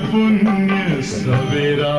पुण्य सवेरा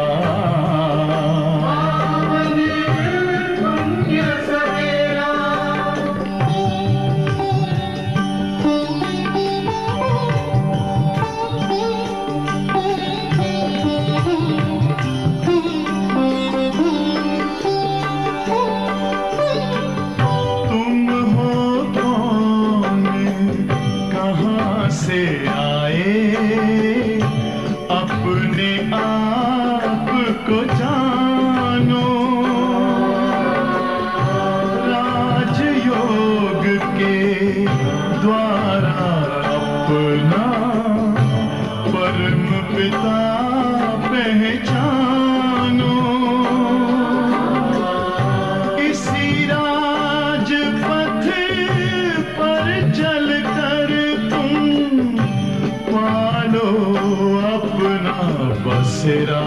बसेरा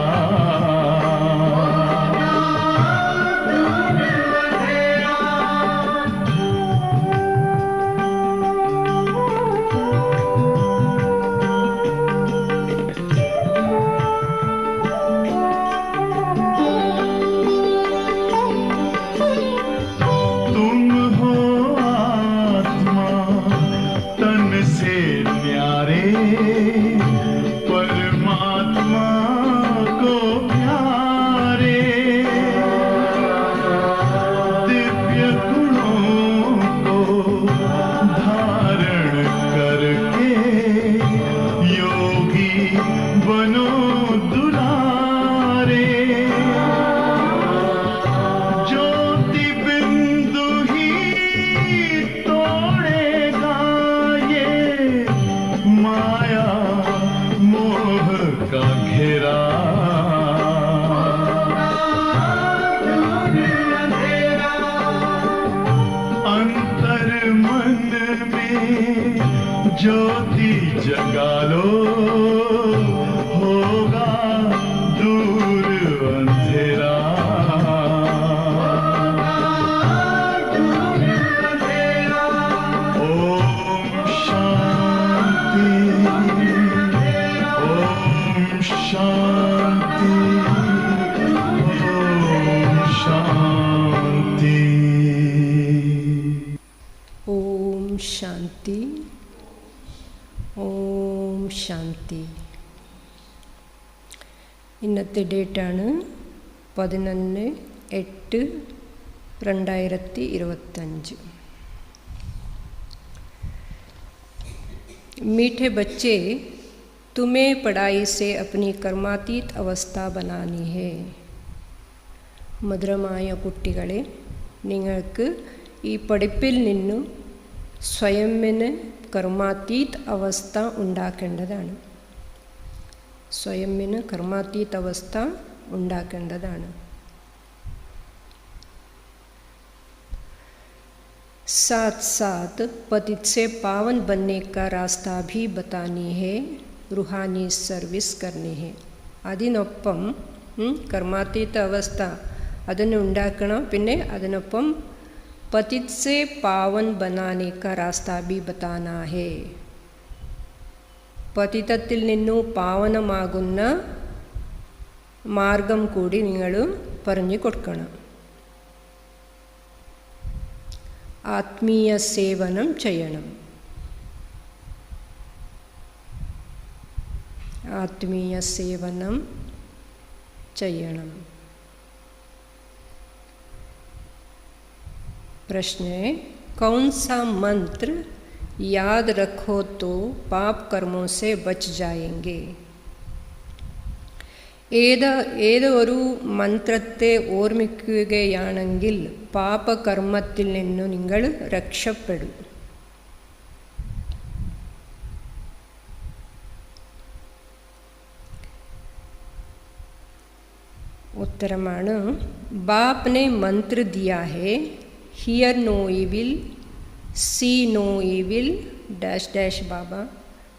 ज्योति जगा लो होगा दूर अंधेरा ओम शांति ओम शांति ओम शांति ओम शांति ഓം ശാന്തി. ഇന്നത്തെ ഡേറ്റാണ് 11/8/2025. मीठे बच्चे, तुम्हें पढ़ाई से अपनी कर्मातीत अवस्था बनानी है. മധുരമായ കുട്ടികളെ, നിങ്ങൾക്ക് ഈ പഠിപ്പിൽ നിന്നും സ്വയംന് കർമാതീത് അവസ്ഥ ഉണ്ടാക്കേണ്ടതാണ്. സ്വയംന് കർമാതീത് അവസ്ഥ ഉണ്ടാക്കേണ്ടതാണ്. साथ साथ पतित से पावन बनने का रास्ता भी बतानी है. रूहानी सर्विस करनी है. അതിനൊപ്പം കർമാതീത അവസ്ഥ അതിനെ ഉണ്ടാക്കണം. പിന്നെ അതിനൊപ്പം पतित से पावन बनाने का रास्ता भी बताना है. പതിതത്തിൽ നിന്നു പാവനമാകുന്ന മാർഗം കൂടി നിങ്ങൾ പറഞ്ഞു കൊടുക്കണം. ആത്മീയ സേവനം ചെയ്യണം. ആത്മീയ സേവനം ചെയ്യണം. प्रश्न है, कौन सा मंत्र याद रखो तो पाप कर्मों से बच जाएंगे? ഏതൊരു മന്ത്രത്തെ ഓർമ്മിക്കുകയാണെങ്കിൽ പാപകർമ്മത്തിൽ നിന്നു നിങ്ങൾ രക്ഷപ്പെടും. उत्तरमाणु बाप ने मंत्र दिया है, hear no evil, see no evil dash dash Baba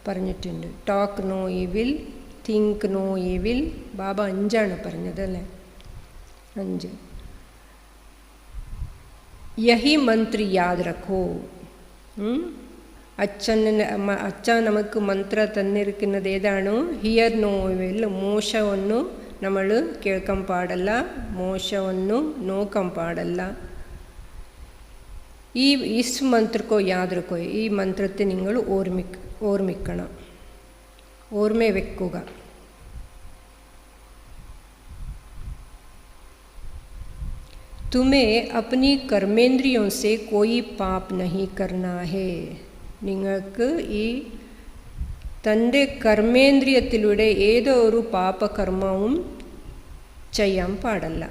പറഞ്ഞിട്ടുണ്ട്. Talk no evil, think no evil. Baba 5 പറഞ്ഞതല്ലേ, 5. യഹി മന്ത്ര യാദ് രഖോ. അച്ഛ നമുക്ക് മന്ത്ര തന്നിരിക്കുന്നത് ഏതാണോ? Here no ഇവിൽ. മോശವನ್ನು നമ്മൾ കേൾക്കാൻ പാടല്ല, മോശವನ್ನು നോക്കാൻ പാടല്ല. इस मंत्र को याद रखो. ഈ മന്ത്രത്തെ നിങ്ങൾ ഓർമ്മിക്കണം, ഓർമ്മ വെക്കുക. तुम्हें अपनी कर्मेंद्रियों से कोई पाप नहीं करना है. നിങ്ങൾക്ക് ഈ തൻ്റെ കർമ്മേന്ദ്രിയത്തിലൂടെ ഏതോ ഒരു പാപകർമ്മവും ചെയ്യാൻ പാടില്ല.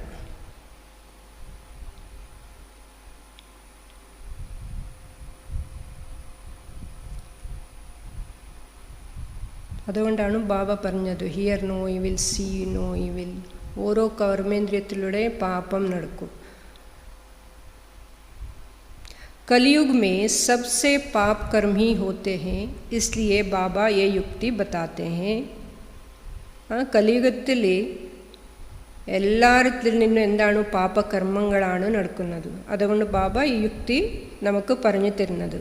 അതുകൊണ്ടാണ് ബാബ പറഞ്ഞത് hear no evil, see no evil. ഓരോ കർമ്മേന്ദ്രിയത്തിലൂടെ പാപം നടക്കും. कलयुग में सबसे पाप कर्म ही होते हैं, इसलिए बाबा ये युक्ति बताते हैं. കലിയുഗത്തിൽ എല്ലായിടത്തിൽ നിന്നും എന്താണ്? പാപകർമ്മങ്ങളാണ് നടക്കുന്നത്. അതുകൊണ്ട് ബാബ ഈ യുക്തി നമുക്ക് പറഞ്ഞു തരുന്നത്.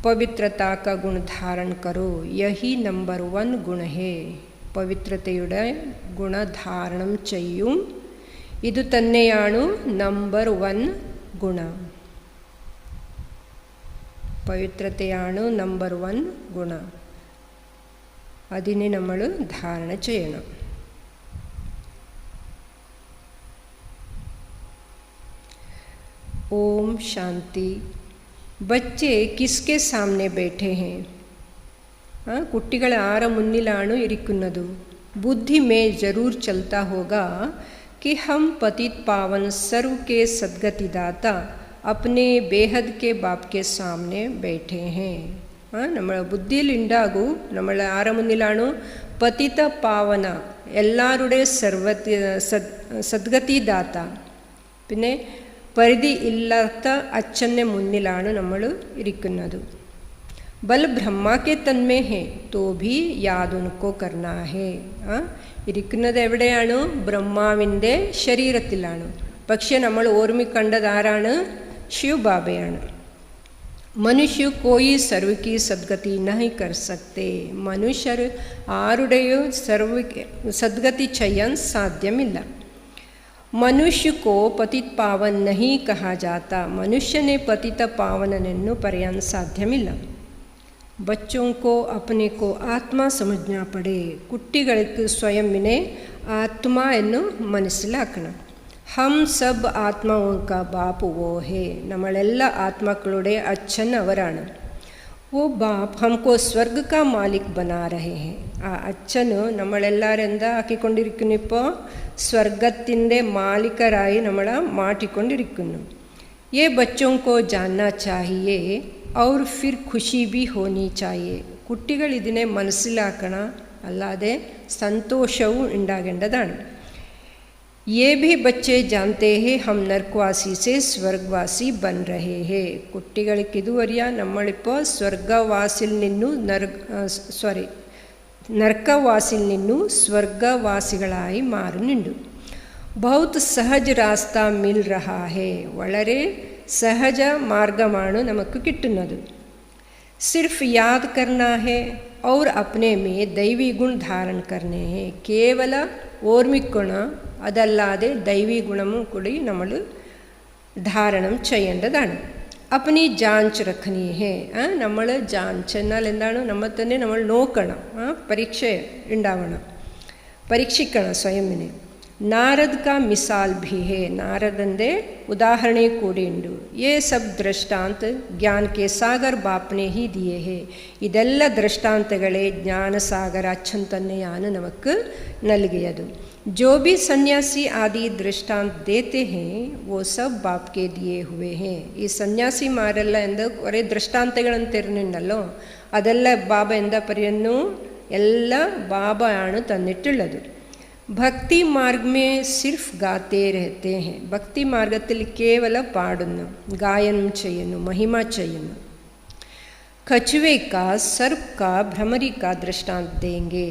പവിത്രതാ കാ ഗുണ ധാരൺ കരോ, യഹി നമ്പർ 1 ഗുണ ഹേ. പവിത്രതയുടെ ഗുണധാരണം ചെയ്യും, ഇത് തന്നെയാണ് നമ്പർ 1 ഗുണം. പവിത്രതയാണ് നമ്പർ 1 ഗുണം. അതിനെ നമ്മൾ ധാരണ ചെയ്യണം. ഓം ശാന്തി. ബच्चे किसके सामने बैठे हैं? കുട്ടികൾ ആരെ മുന്നിലാണ് ഇരിക്കുന്നത്? बुद्धि में जरूर चलता होगा कि हम पतित पावन सर्व के सद्गतिदाता अपने बेहद के बाप के सामने बैठे हैं. നമ്മളെ ബുദ്ധിയിൽ ഉണ്ടാകൂ, നമ്മൾ ആരെ മുന്നിലാണ്? പതിത പാവന, എല്ലാവരുടെ സദ്ഗതിദാത, പിന്നെ പരിധി ഇല്ലാത്ത അച്ഛൻ്റെ മുന്നിലാണ് നമ്മൾ ഇരിക്കുന്നത്. ബൽ ബ്രഹ്മ കെ തന്മേ ഹേ തോ ഭി യാദ് ഉनको करना है. ഇരിക്കുന്നത് എവിടെയാണ്? ബ്രഹ്മാവിൻ്റെ ശരീരത്തിലാണ്. പക്ഷെ നമ്മൾ ഓർമ്മിക്കേണ്ടത് ആരാണ്? ശിവബാബയാണ്. മനുഷ്യ കോയി സർവ की സദ്ഗതി नहीं कर सकते. മനുഷ്യർ ആരുടെയോ സദ്ഗതി ചെയ്യാൻ സാധ്യമില്ല. മനുഷ്യ को पतित पावन नहीं कहा जाता. മനുഷ്യനെ പതിത പാവനനെന്നു പറയാൻ സാധ്യമില്ല. बच्चों को अपने को आत्मा समझना पड़े. കുട്ടികൾക്ക് സ്വയമിനെ ആത്മാ എന്ന് മനസ്സിലാക്കണം. हम सब आत्माओं का बाप वो है. നമ്മളെല്ലാ ആത്മാക്കളുടെ അച്ഛൻ അവരാണ്. वो बाप हमको स्वर्ग का मालिक बना रहे हैं. ആ അച്ഛന് നമ്മളെല്ലാവരും എന്താ ആക്കിക്കൊണ്ടിരിക്കുന്നു? ഇപ്പോൾ സ്വർഗത്തിൻ്റെ മാലികരായി നമ്മളെ മാറ്റിക്കൊണ്ടിരിക്കുന്നു. ये बच्चों को जानना चाहिए और फिर खुशी भी होनी चाहिए. കുട്ടികൾ ഇതിനെ മനസ്സിലാക്കണം, അല്ലാതെ സന്തോഷവും ഉണ്ടാകേണ്ടതാണ്. ये भी बच्चे जानते हैं हम नरकवासी से स्वर्गवासी बन रहे हैं. കുട്ടികൾക്ക് ഇതുവരെയാ നമ്മളിപ്പോൾ സ്വർഗവാസിൽ നിന്നു നരകവാസിൽ നിന്നു സ്വർഗവാസികളായി മാറുന്നുണ്ട്. ബഹുത് സഹജ് രാസ്ത മിൽ രഹാ ഹേ. വളരെ സഹജ മാർഗമാണ് നമുക്ക് കിട്ടുന്നത്. സിർഫ് യാദ് കർനാ ഹേ और अपने में दैवी गुण धारण करने हैं. കേവല ഓർമ്മിക്കണം, അതല്ലാതെ ദൈവീ ഗുണവും കൂടി നമ്മൾ ധാരണം ചെയ്യേണ്ടതാണ്. അപ്പനി ജാഞ്ച് രഖനി ഹേ. നമ്മൾ ജാഞ്ച് എന്നാൽ എന്താണ്? നമ്മൾ തന്നെ നമ്മൾ നോക്കണം, പരീക്ഷ ഉണ്ടാവണം, പരീക്ഷിക്കണം സ്വയമിനെ. നാരദ് കാ മിസാൽ ഭി ഹേ. നാരദൻ്റെ ഉദാഹരണ കൂടിയുണ്ട്. യേ സബ് ദൃഷ്ടാന്ത് ജ്ഞാൻ കെ സാഗർ ബാപ്നെ ഹി ദിയേ ഹേ. ഇതെല്ലാ ദൃഷ്ടാന്തങ്ങളെ ജ്ഞാനസാഗർ അച്ഛൻ തന്നെയാണ് നമുക്ക് നൽകിയത്. जो भी सन्यासी आदि दृष्टांत देते हैं वो सब बाप के दिए हुए हैं. ഈ സന്യാസിമാരെല്ല എന്ത് കുറേ ദൃഷ്ടാന്തಗಳನ್ನು തരുന്നുണ്ടല്ലോ, അതെല്ലാം ബാബ എന്താ പറയുന്നു? എല്ലാം ബാബ ആണ് തന്നിട്ടുള്ളത്. ഭക്തി മാർഗമേ സിർഫ് ഗാത്തേ രഹത്തെ ഹെ. ഭക്തി മാർഗത്തിൽ കേവലം പാടുന്നു, ഗായനം ചെയ്യുന്നു, മഹിമ ചെയ്യുന്നു. കച്ചുവേ കാ സർപ്പ് കാ ഭ്രമരി കാ ദൃഷ്ടാന്ത് ദേങ്കേ.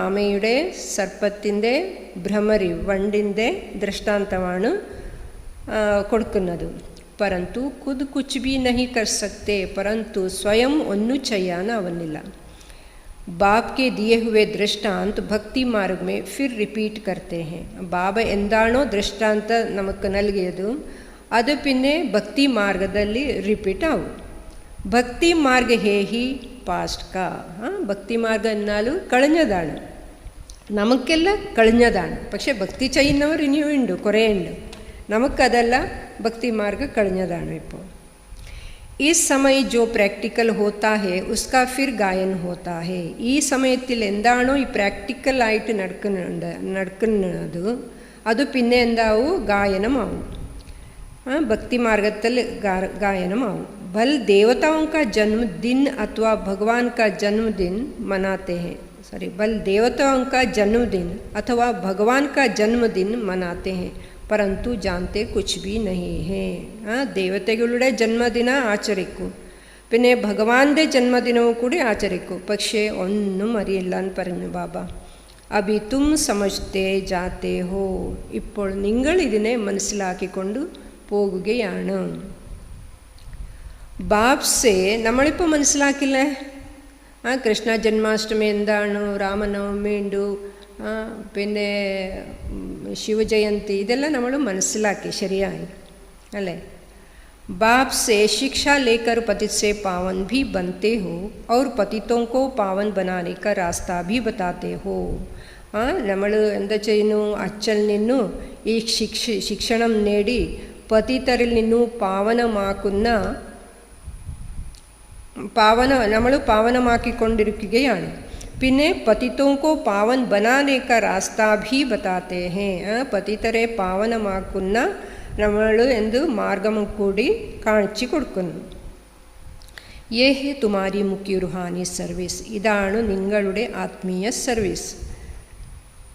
ആമയുടെ സർപ്പത്തിൻ്റെ ഭ്രമരി വണ്ടിൻ്റെ ദൃഷ്ടാന്തമാണ് കൊടുക്കുന്നത്. परंतु खुद कुछ भी नहीं कर सकते, परंतु स्वयं ഒന്നും ചെയ്യാനാവുന്നില്ല. बाप के दिए हुए दृष्टांत भक्ति मार्ग में फिर रिपीट करते हैं. ബാബ എന്താണോ ദൃഷ്ടാന്ത നമുക്ക് നൽകിയത് അത് പിന്നെ ഭക്തി മാർഗದಲ್ಲಿ റിപ്പീറ്റ് ആവും. ഭക്തി മാർഗ ഹേ ഹി പാസ്റ്റ് കാ. ഭക്തി മാർഗം എന്നാലും കഴിഞ്ഞതാണ്, നമുക്കെല്ലാം കഴിഞ്ഞതാണ്. പക്ഷെ ഭക്തി ചെയ്യുന്നവർ ഇനിയും ഉണ്ട്, കുറേ ഉണ്ട്. നമുക്കതല്ല, ഭക്തി മാർഗം കഴിഞ്ഞതാണ് ഇപ്പോൾ. इस समय जो प्रैक्टिकल होता है उसका फिर गायन होता है. ഈ സമയത്തിൽ എന്താണോ ഈ പ്രാക്ടിക്കലായിട്ട് നടക്കുന്നത് അത് പിന്നെ എന്താവും, ഗായനമാവും. ഭക്തി മാർഗത്തിൽ गायनमाവും. भल देवताओं का जन्मदिन अथवा भगवान का जन्मदिन मनाते हैं. बल देवताओं का जन्मदिन अथवा भगवान का जन्मदिन मनाते हैं, परंतु जानते कुछ भी नहीं है. ദേവതകളുടെ ജന്മദിന ആചരിക്കും, പിന്നെ ഭഗവാന്റെ ജന്മദിനവും കൂടി ആചരിക്കും, പക്ഷേ ഒന്നും അറിയില്ല എന്ന് പറഞ്ഞു ബാബ. അഭി തും സമജ്തേ ജാത്തേ ഹോ. ഇപ്പോൾ നിങ്ങൾ ഇതിനെ മനസ്സിലാക്കിക്കൊണ്ട് പോകുകയാണ്. ബാപ്സെ നമ്മളിപ്പോൾ മനസ്സിലാക്കില്ലേ, കൃഷ്ണ ജന്മാഷ്ടമി എന്താണ്, രാമനവമി ഉണ്ട്, പിന്നെ ശിവജയന്തി, ഇതെല്ലാം നമ്മൾ മനസ്സിലാക്കി ശരിയായി അല്ലേ. बाप से शिक्षा लेकर पतित से पावन भी बनते हो और पतितों को पावन बनाने का रास्ता भी बताते हो. നമ്മൾ എന്താ ചെയ്യുന്നു, അച്ഛനിൽ നിന്നും ഈ ശിക്ഷണം നേടി പതിതരിൽ നിന്നും നമ്മൾ പാവനമാക്കിക്കൊണ്ടിരിക്കുകയാണ്. പിന്നെ പതിതों को पावन बनाने का रास्ता भी बताते हैं. പതിതരെ പാവനമാക്കുന്ന നമ്മൾ എന്ത് മാർഗം കൂടി കാണിച്ചു കൊടുക്കുന്നു. യേ ഹേ തുമാരി മുഖ്യ റുഹാനി സർവീസ്. ഇതാണ് നിങ്ങളുടെ ആത്മീയ സർവീസ്,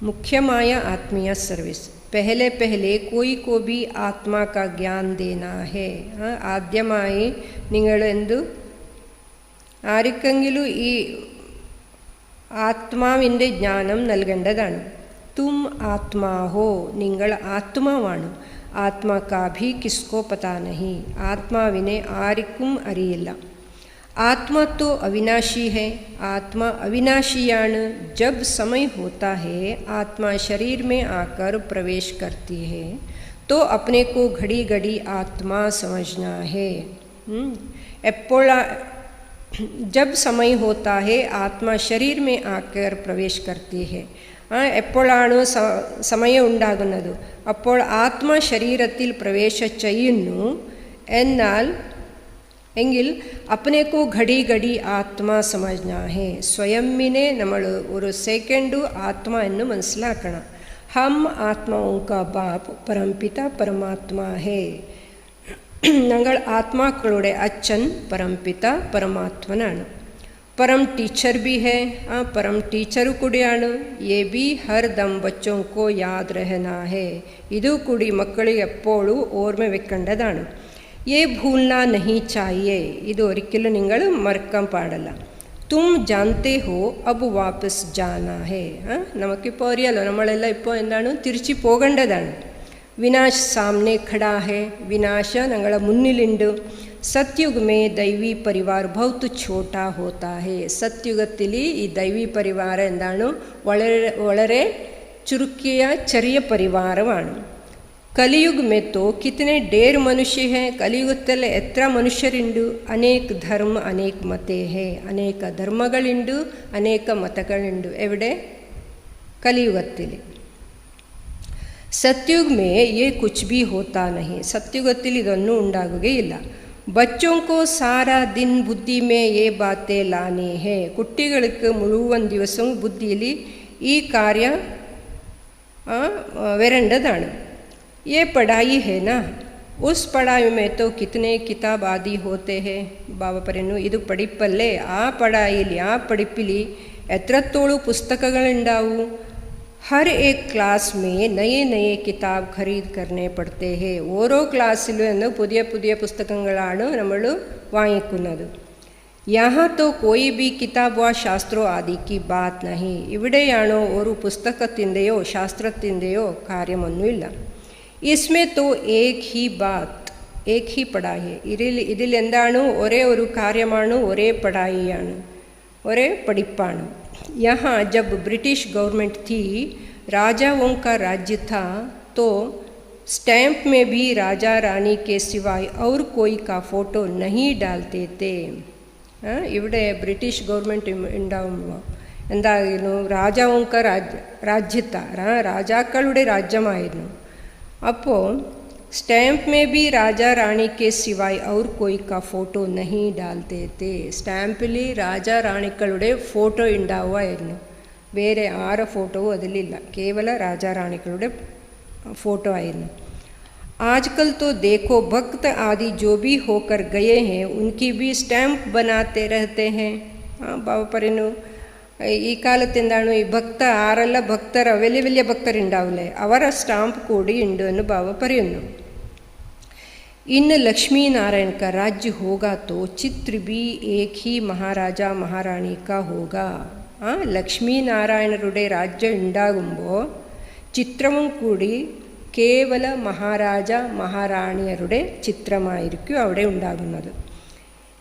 മുഖ്യമായ ആത്മീയ സർവീസ്. പെഹലെ പെഹലെ കോയി കോ ബി ആത്മാ കാ ജ്ഞാൻ ദേനാ ഹേ. ആദ്യമായി നിങ്ങൾ എന്തു ആർക്കെങ്കിലും ഈ ആത്മാവിൻ്റെ ജ്ഞാനം നൽകേണ്ടതാണ്. തും ആത്മാ ഹോ, നിങ്ങൾ ആത്മാവാണ്. ആത്മാ കാ ഭി കിസ്കോ പതാ നഹി. ആത്മാവിനെ ആർക്കും അറിയില്ല. ആത്മാ തോ അവിനാശി ഹേ. ആത്മാ അവിനാശിയാണ്. ജബ് സമയ ഹോത്താ ഹേ ആത്മാ ശരീർ में आकर प्रवेश करती है तो अपने को घड़ी घड़ी आत्मा समझना है. എപ്പോൾ जब समय होता है आत्मा शरीर में आकर प्रवेश करती है. എപ്പോഴാണ് സമയം ഉണ്ടാകുന്നത്, അപ്പോൾ ആത്മ ശരീരത്തിൽ പ്രവേശം ചെയ്യുന്നു. എങ്കിൽ അപ്നേക്കോ ഘടി ഘടി ആത്മാ സമജ്നാ ഹേ. സ്വയംനെ നമ്മൾ ഒരു സെക്കൻഡ് ആത്മ എന്ന് മനസ്സിലാക്കണം. ഹം ആത്മാവും കാ ബാപ്പ് പരംപിത പരമാത്മാ ഹേ. ഞങ്ങൾ ആത്മാക്കളുടെ അച്ഛൻ പരംപിത പരമാത്മനാണ്. परम टीचर भी है. परम टीचर കൂടിയാണ്. ये भी हर दम बच्चों को याद रहना है. ഇതു കൂടി മക്കളെ എപ്പോഴും ഓർമ്മ വെക്കേണ്ടതാണ്. ये भूलना नहीं चाहिए. ഇത് ഒരിക്കലും നിങ്ങൾ മറക്കാൻ പാടില്ല. तुम जानते हो अब वापस जाना है. നമുക്കിപ്പോൾ അറിയാലോ, നമ്മളെല്ലാം ഇപ്പോൾ എന്താണ്, തിരിച്ചു പോകേണ്ടതാണ്. വിനാശ് സാമനെ ഖടാ ഹേ. വിനാശ ഞങ്ങളെ മുന്നിലുണ്ട്. सत्युग में दैवी परिवार बहुत छोटा होता है. സത്യുഗത്തിൽ ഈ ദൈവീ പരിവാരം എന്താണ്, വളരെ ചുരുക്കിയ ചെറിയ പരിവാരമാണ്. കലിയുഗ് में तो कितने ढेर मनुष्य हैं. കലിയുഗത്തിൽ എത്ര മനുഷ്യരുണ്ട്. അനേക ധർമ്മ അനേക മതേ ഹേ. അനേക ധർമ്മങ്ങളുണ്ട്, അനേക മതങ്ങളുണ്ട്. എവിടെ? കലിയുഗത്തിൽ. സത്യുഗ് में ये कुछ भी होता नहीं. സത്യുഗത്തിൽ ഇതൊന്നും ഉണ്ടാകുകയില്ല. बच्चों को सारा दिन बुद्धि में ये बातें लानी है. കുട്ടികൾക്ക് മുഴുവൻ ദിവസവും ബുദ്ധിയിൽ ഈ കാര്യം വരേണ്ടതാണ്. ये पढ़ाई है ना, उस पढ़ाई में तो कितने किताब आदि होते हैं. ബാബ പറയുന്നു, ഇത് പഠിപ്പല്ലേ, ആ പഠായിൽ ആ പഠിപ്പിൽ എത്രത്തോളം പുസ്തകങ്ങളുണ്ടാവും. हर एक क्लास में नए नए किताब खरीद करने पड़ते हैं. ഓരോ ക്ലാസ്സിലും എന്ന് പുതിയ പുതിയ പുസ്തകങ്ങളാണ് നമ്മൾ വാങ്ങിക്കുന്നത്. यहाँ तो कोई भी किताब व शास्त्रों आदि की बात नहीं. ഇവിടെയാണോ ഒരു പുസ്തകത്തിൻ്റെയോ ശാസ്ത്രത്തിൻ്റെയോ കാര്യമൊന്നുമില്ല. इसमें तो एक ही बात, एक ही पढ़ाई है. ഇതിൽ എന്താണ്? ഒരേ ഒരു കാര്യമാണ്, ഒരേ പढ़ाईയാണ്, ഒരേ പഠിപ്പാണ്. यहाँ जब ब्रिटिश गवर्नमेंट थी, राजाओं का राज्य था, तो स्टैम्प में भी राजा रानी के सिवाय और कोई का फोटो नहीं डालते थे. ഇവിടെ ബ്രിട്ടീഷ് ഗവൺമെൻറ് ഉണ്ടാകുമ്പോൾ എന്തായിരുന്നു? രാജാവുങ്ക രാജാക്കളുടെ രാജ്യമായിരുന്നു. അപ്പോൾ स्टैम्प में भी राजा रानी के सिवाय और कोई का फोटो नहीं डालते थे. സ്റ്റാമ്പിൽ രാജാ റാണിക്കളുടെ ഫോട്ടോ ഉണ്ടാവുമായിരുന്നു, വേറെ ആരെ ഫോട്ടോവും അതിലില്ല, കേവല രാജാ റാണിക്കളുടെ ഫോട്ടോ ആയിരുന്നു. आजकल तो देखो भक्त आदि जो भी होकर गए हैं उनकी भी स्टैम्प बनाते रहते हैं. ബാബ പറയുന്നു, ഈ കാലത്ത് എന്താണ്, ഈ ആരെല്ലാം വലിയ വലിയ ഭക്തരുണ്ടാവില്ലേ, അവരെ സ്റ്റാമ്പ് കൂടി ഉണ്ട് എന്ന് ബാബ പറയുന്നു. इन लक्ष्मी नारायण का राज्य होगा तो चित्र भी एक ही महाराजा महारानी का होगा. ലക്ഷ്മി നാരായണരുടെ രാജ്യം ഉണ്ടാകുമ്പോൾ ചിത്രവും കൂടി കേവല മഹാരാജ മഹാറാണിയരുടെ ചിത്രമായിരിക്കും അവിടെ ഉണ്ടാകുന്നത്.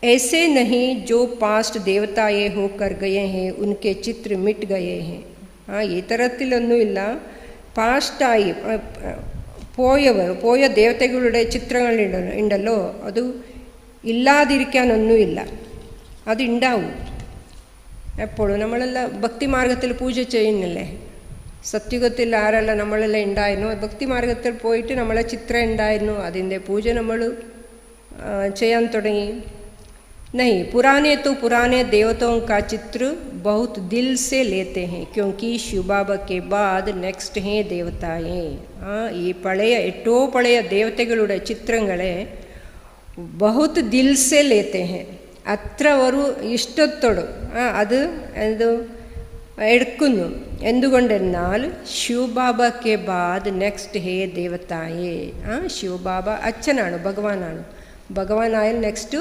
ऐसे नहीं जो पास्ट देवताए होकर गए हैं उनके चित्र मिट गए हैं. ഈ തരത്തിലൊന്നുമില്ല. പാസ്റ്റായി പോയ ദേവതകളുടെ ചിത്രങ്ങൾ ഉണ്ടല്ലോ, അത് ഇല്ലാതിരിക്കാനൊന്നുമില്ല, അതുണ്ടാവും എപ്പോഴും. നമ്മളെല്ലാം ഭക്തിമാർഗത്തിൽ പൂജ ചെയ്യുന്നില്ലേ? സത്യുഗത്തിൽ ആരെല്ലാം നമ്മളെല്ലാം ഉണ്ടായിരുന്നു, ഭക്തിമാർഗത്തിൽ പോയിട്ട് നമ്മളെ ചിത്രം ഉണ്ടായിരുന്നു, അതിൻ്റെ പൂജ നമ്മൾ ചെയ്യാൻ തുടങ്ങി. नहीं, पुराने तो पुराने देवताओं का चित्र बहुत दिल से लेते हैं, क्योंकि शिव बाबा के बाद नेक्स्ट हैं देवताएं. ഈ ഏറ്റവും പഴയ ദേവതകളുടെ ചിത്രങ്ങളെ बहुत दिल से लेते हैं, അത്ര ഒരു ഇഷ്ടത്തോട് അത് എടുക്കുന്നു. എന്തുകൊണ്ടെന്നാൽ ശിവബാബ കെ ബാദ് നെക്സ്റ്റ് ഹേ ദേവതായേ. ശിവബാബ അച്ഛനാണ്, ഭഗവാനാണ്, ഭഗവാനായാൽ നെക്സ്റ്റ്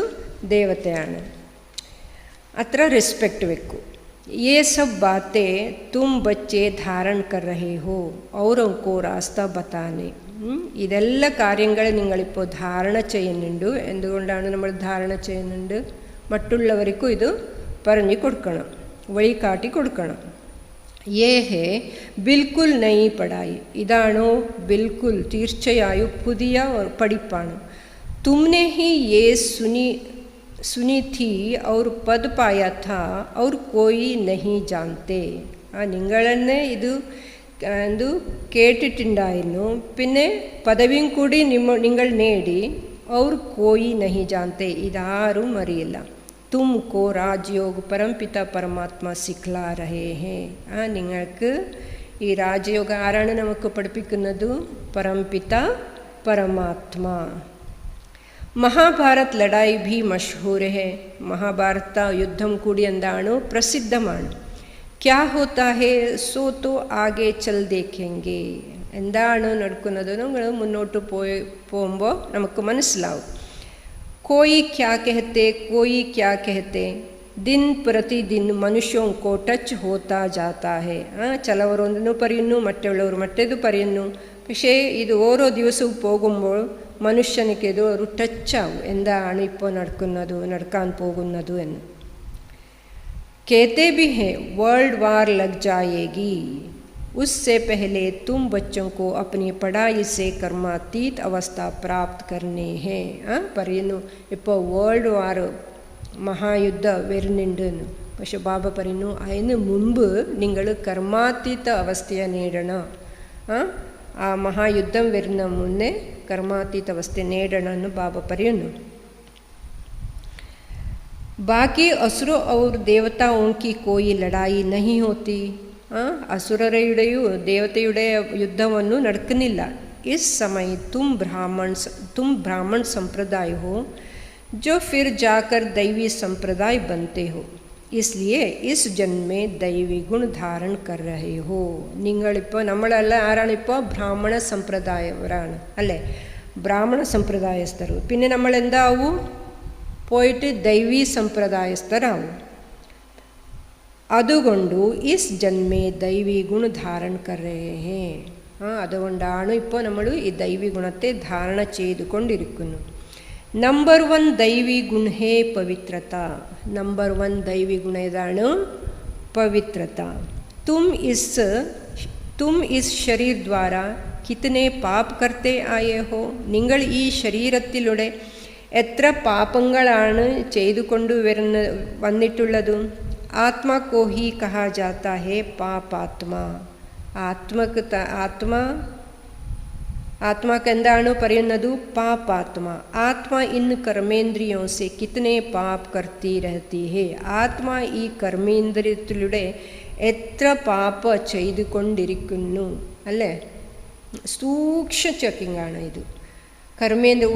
ദേവതയാണ്. അത്ര റെസ്പെക്റ്റ് വെക്കൂ. ये सब बातें तुम बच्चे धारण कर रहे हो औरों को रास्ता बताने. ഇതെല്ലാ കാര്യങ്ങൾ നിങ്ങളിപ്പോൾ ധാരണ ചെയ്യുന്നുണ്ട്. എന്തുകൊണ്ടാണ് നമ്മൾ ധാരണ ചെയ്യുന്നുണ്ട്? മറ്റുള്ളവർക്കും ഇത് പറഞ്ഞു കൊടുക്കണം, വഴി കാട്ടി കൊടുക്കണം. ये है बिल्कुल नई पढ़ाई. ഇതാണോ ബിൽക്കുൽ തീർച്ചയായും പുതിയ പഠിപ്പാണ്. तुमने ही ये सुनी थी और पद पाया था और कोई नहीं जानते. നിങ്ങൾ തന്നെ ഇത് കേട്ടിട്ടുണ്ടായിരുന്നു, പിന്നെ പദവിയും കൂടി നിങ്ങൾ നേടി. और कोई नहीं जानते, ഇതാരും അറിയില്ല. तुमको राजयोग परमपिता परमात्मा सिखला रहे हैं. നിങ്ങൾക്ക് ഈ രാജയോഗ ആരാണ് നമുക്ക് പഠിപ്പിക്കുന്നത്? परमपिता परमात्मा. മഹാഭാരത് ലഡായി ഭി മഷ്ഹൂർ ഹെ. മഹാഭാരത യുദ്ധം കൂടി എന്താണ്? പ്രസിദ്ധമാണ്. ക്യാ ഹോത്താ ഹെ സോ തോ ആകെ ചൽ ദേഖെംഗെ. എന്താണ് നടക്കുന്നത് നമ്മൾ മുന്നോട്ട് പോകുമ്പോൾ നമുക്ക് മനസ്സിലാവും. കോയി ക്യാ കഹത്തെ കോയി ക്യാ കഹത്തെ. ദിൻ പ്രതിദിൻ മനുഷ്യോं को ടച്ച് ഹോത്താ ജാത്താ ഹെ. ചിലവരൊന്നു പറയുന്നു, മറ്റുള്ളവർ മറ്റേത് പറയുന്നു. പക്ഷേ ഇത് ഓരോ ദിവസവും പോകുമ്പോൾ മനുഷ്യനിക്ക് ഇത് ഒരു ടച്ചാവും, എന്താണ് ഇപ്പോൾ നടക്കാൻ പോകുന്നത് എന്ന്. कहते भी हैं वर्ल्ड वार लग जाएगी, उससे पहले तुम बच्चों को अपनी पढ़ाई से कर्मातीत अवस्था प्राप्त करने हैं. പറയുന്നു ഇപ്പോൾ വേൾഡ് വാർ മഹായുദ്ധം വരുന്നുണ്ടെന്ന്. പക്ഷെ ബാബ പറയുന്നു അതിന് മുമ്പ് നിങ്ങൾ കർമാതീത അവസ്ഥയെ നേടണം. ആ മഹായുദ്ധം വരുന്ന മുന്നേ कर्मातीत अवस्थे नेडणनु बाबा പറയുന്നു. बाकी असुरों और देवताओं की कोई लड़ाई नहीं होती. അസുരരുടെയും ദേവതയുടെ യുദ്ധമൊന്നും നടക്കുന്നില്ല. इस समय तुम ब्राह्मण संप्रदाय हो, जो फिर जाकर दैवी संप्रदाय बनते हो. इसलिए इस जन्म में दैवी गुण धारण कर रहे हो. നിങ്ങളിപ്പോൾ നമ്മളെല്ലാം ആരാണിപ്പോൾ? ബ്രാഹ്മണ സമ്പ്രദായവരാണ് അല്ലേ? ബ്രാഹ്മണ സമ്പ്രദായസ്ഥർ. പിന്നെ നമ്മൾ എന്താവും? പോയിട്ട് ദൈവീ സമ്പ്രദായസ്ഥരാവും. അതുകൊണ്ട് ഇസ് ജന്മേ ദൈവീ ഗുണ ധാരൺ കർ രഹേ ഹേ. അതുകൊണ്ടാണ് ഇപ്പോൾ നമ്മൾ ഈ ദൈവീ ഗുണത്തെ ധാരണ ചെയ്തുകൊണ്ടിരിക്കുന്നു. നമ്പർ 1 ദൈവി ഗുण है पवित्रता. नंबर 1 ദൈവി ഗുണം ഏതാണ്? पवित्रता. तुम इस शरीर द्वारा कितने पाप करते आए हो. നിങ്ങൾ ഈ ശരീരത്തിലൂടെ എത്ര പാപങ്ങളാണ് ചെയ്തുകൊണ്ട് വന്നിട്ടുള്ളത്. ആത്മാ കോ ഹി കഹാ ജാതാ ഹേ പാപാത്മാ. ആത്മാക്ക് എന്താണ് പറയുന്നത്? പാപാത്മാ. ആത്മാ ഇൻ കർമ്മേന്ദ്രിയോ സെ കിത്തനെ പാപ് കർത്തി രഹത്തി ഹേ. ആത്മാ ഈ കർമ്മേന്ദ്രിയത്തിലൂടെ എത്ര പാപ ചെയ്തുകൊണ്ടിരിക്കുന്നു അല്ലേ? സൂക്ഷ്മ ചെക്കിങ്ങാണ് ഇത്.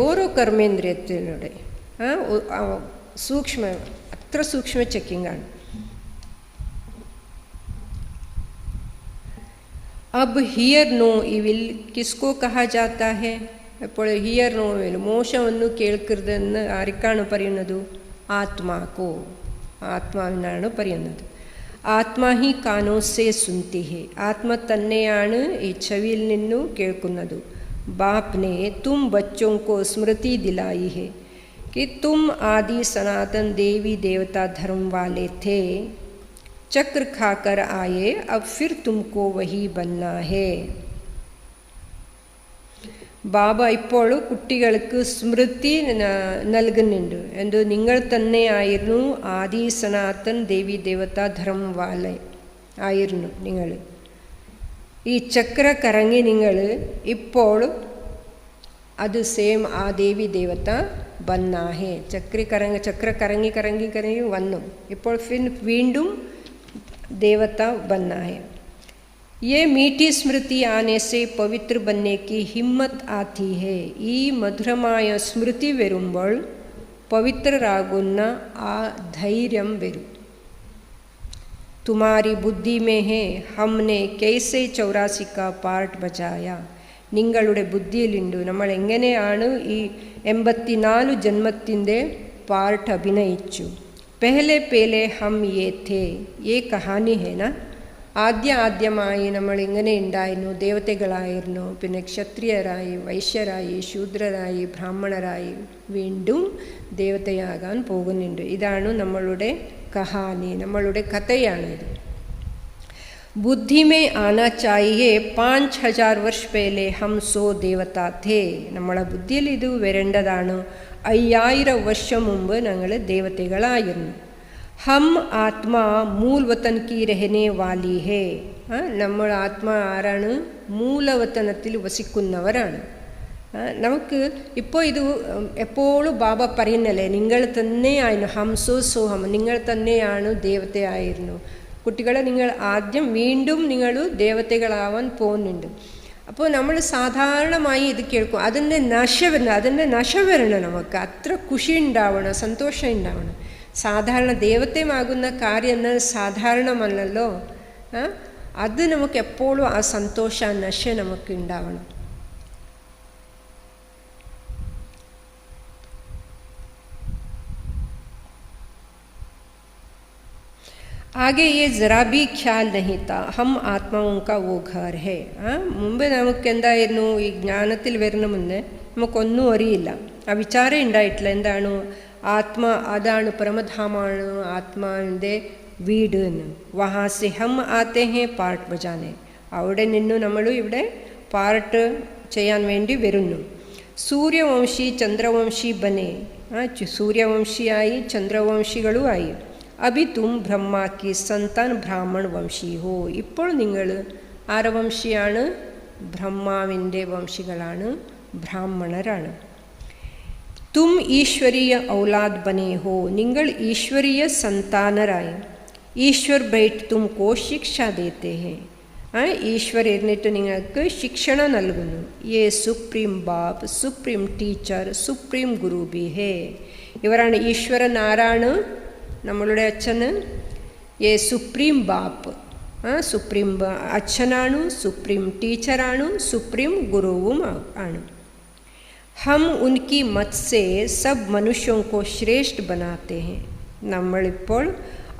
ഓരോ കർമ്മേന്ദ്രിയത്തിലൂടെ അത്ര സൂക്ഷ്മ ചെക്കിങ്ങാണ്. अब हियर नो इविल किसको कहा जाता है. അപ്പോൾ ഹിയർ നോ ഇവിൽ മോശമൊന്നു കേൾക്കരുതെന്ന് ആർക്കാണ് പറയുന്നത്? ആത്മാക്കോ. ആത്മാവിനാണ് പറയുന്നത്. ആത്മാ ഹി കാനോ സേ സുൻതി ഹേ. ആത്മ തന്നെയാണ് ഈ ചെവിയിൽ നിന്നു കേൾക്കുന്നത്. ബാപ്നെ തും ബച്ചോं को स्मृति दिलाई है कि तुम आदि सनातन देवी देवता धर्म वाले थे. चक्र खाकर आए, अब फिर तुमको वही बनना है. ബാബ ഇപ്പോൾ കുട്ടികൾക്ക് സ്മൃതി നൽകുന്നുണ്ട്. എന്ത്? നിങ്ങൾ തന്നെയായിരുന്നു ആദി സനാതൻ ദേവി ദേവത ധർമ്മ വാല ആയിരുന്നു. നിങ്ങൾ ഈ ചക്ര കറങ്ങി നിങ്ങൾ ഇപ്പോൾ അത് സെയിം ആ ദേവി ദേവത ബന്നാഹേ. ചക്ര കറങ്ങി കറങ്ങി കറങ്ങി വന്നു. ഇപ്പോൾ വീണ്ടും देवता बनना है. ये मीठी स्मृति आने से पवित्र बनने की हिम्मत आती है. ഈ മധുരമായ സ്മൃതി വരുമ്പോൾ പവിത്രരാകുന്ന ആ ധൈര്യം വരും. तुम्हारी बुद्धि में है हमने कैसे 84 का पार्ट बजाया. നിങ്ങളുടെ ബുദ്ധിയിലുണ്ട് നമ്മൾ എങ്ങനെയാണ് ഈ 84 ജന്മത്തിൻ്റെ പാർട്ട് അഭിനയിച്ചു. പഹലെ ഹം യേ ഥേ. യേ കഹാനി ഹേ ന. ആദ്യമായി നമ്മൾ ഇങ്ങനെ ഉണ്ടായിരുന്നു. ദേവതകളായിരുന്നു, പിന്നെ ക്ഷത്രിയരായി, വൈശ്യരായി, ശൂദ്രരായി, ബ്രാഹ്മണരായി, വീണ്ടും ദേവതയാകാൻ പോകുന്നുണ്ട്. ഇതാണ് നമ്മളുടെ കഹാനി, നമ്മളുടെ കഥയാണിത്. बुद्धि में आना चाहिए 5000 वर्ष पहले हम 100 देवता थे. നമ്മളെ ബുദ്ധിയിൽ ഇത് വരേണ്ടതാണ്. 5000 വർഷം മുമ്പ് ഞങ്ങൾ ദേവതകളായിരുന്നു. ഹം ആത്മാ മൂലവതൻ കി രഹനെ വാലി ഹേ. നമ്മൾ ആത്മാ ആരാണ്? മൂലവതനത്തിൽ വസിക്കുന്നവരാണ്. നമുക്ക് ഇപ്പോൾ ഇത് എപ്പോഴും ബാബ പറയുന്നല്ലേ, നിങ്ങൾ തന്നെയായിരുന്നു. ഹംസോ സോഹം, നിങ്ങൾ തന്നെയാണ് ദേവതയായിരുന്നു. കുട്ടികളെ നിങ്ങൾ ആദ്യം വീണ്ടും നിങ്ങൾ ദേവതകളാവാൻ പോകുന്നുണ്ട്. അപ്പോൾ നമ്മൾ സാധാരണമായി ഇത് കേൾക്കും. അതിൻ്റെ നശ വരണം. നമുക്ക് അത്ര ഖുഷി ഉണ്ടാവണം, സന്തോഷം ഉണ്ടാവണം. സാധാരണ ദേവതമാകുന്ന കാര്യം എന്നത് സാധാരണമല്ലല്ലോ. അത് നമുക്ക് എപ്പോഴും ആ സന്തോഷ നശ നമുക്ക് ഉണ്ടാവണം. आगे ये ज़रा भी ख्याल नहीं था हम आत्माओं का वो घर है. മുമ്പ് നമുക്ക് എന്തായിരുന്നു? ഈ ജ്ഞാനത്തിൽ വരുന്ന മുന്നേ നമുക്കൊന്നും അറിയില്ല, ആ വിചാരം ഉണ്ടായിട്ടില്ല. എന്താണ് ആത്മാ? അതാണ് പരമധാമാണ്, ആത്മാവിൻ്റെ വീട് എന്ന്. വഹാസെ ഹം ആത്തെ ഹേ പാർട്ട് ബജാനെ. അവിടെ നിന്നു നമ്മൾ ഇവിടെ പാർട്ട് ചെയ്യാൻ വേണ്ടി വരുന്നു. സൂര്യവംശി ചന്ദ്രവംശി ബനെ. സൂര്യവംശിയായി ചന്ദ്രവംശികളുമായി. അഭി തും ബ്രഹ്മാ കി സന്താൻ ബ്രാഹ്മൺ വംശി ഹോ. ഇപ്പോൾ നിങ്ങൾ ആരവംശിയാണ്? ബ്രഹ്മാവിൻ്റെ വംശികളാണ്, ബ്രാഹ്മണരാണ്. തും ഈശ്വരീയ ഔലാദ് ബനെ ഹോ. നിങ്ങൾ ഈശ്വരീയ സന്താനരായി. ഈശ്വർ ബൈറ്റ് തുംകോ ശിക്ഷ ദേത്തെ ഹേ. ഈശ്വർ ഇരുന്നിട്ട് നിങ്ങൾക്ക് ശിക്ഷണ നൽകുന്നു. യേ സുപ്രീം ബാപ്പ്, സുപ്രീം ടീച്ചർ, സുപ്രീം ഗുരു ബി ഹേ. ഇവരാണ് ഈശ്വരൻ. ആരാണ്? നമ്മളുടെ അച്ഛന്. യേ സുപ്രീം ബാപ്പ്, സുപ്രീം അച്ഛനാണ്, സുപ്രീം ടീച്ചറാണ്, സുപ്രീം ഗുരുവും ആണ്. ഹം ഉൻകി മത് സേ സബ് മനുഷ്യോं को श्रेष्ठ बनाते हैं. നമ്മളിപ്പോൾ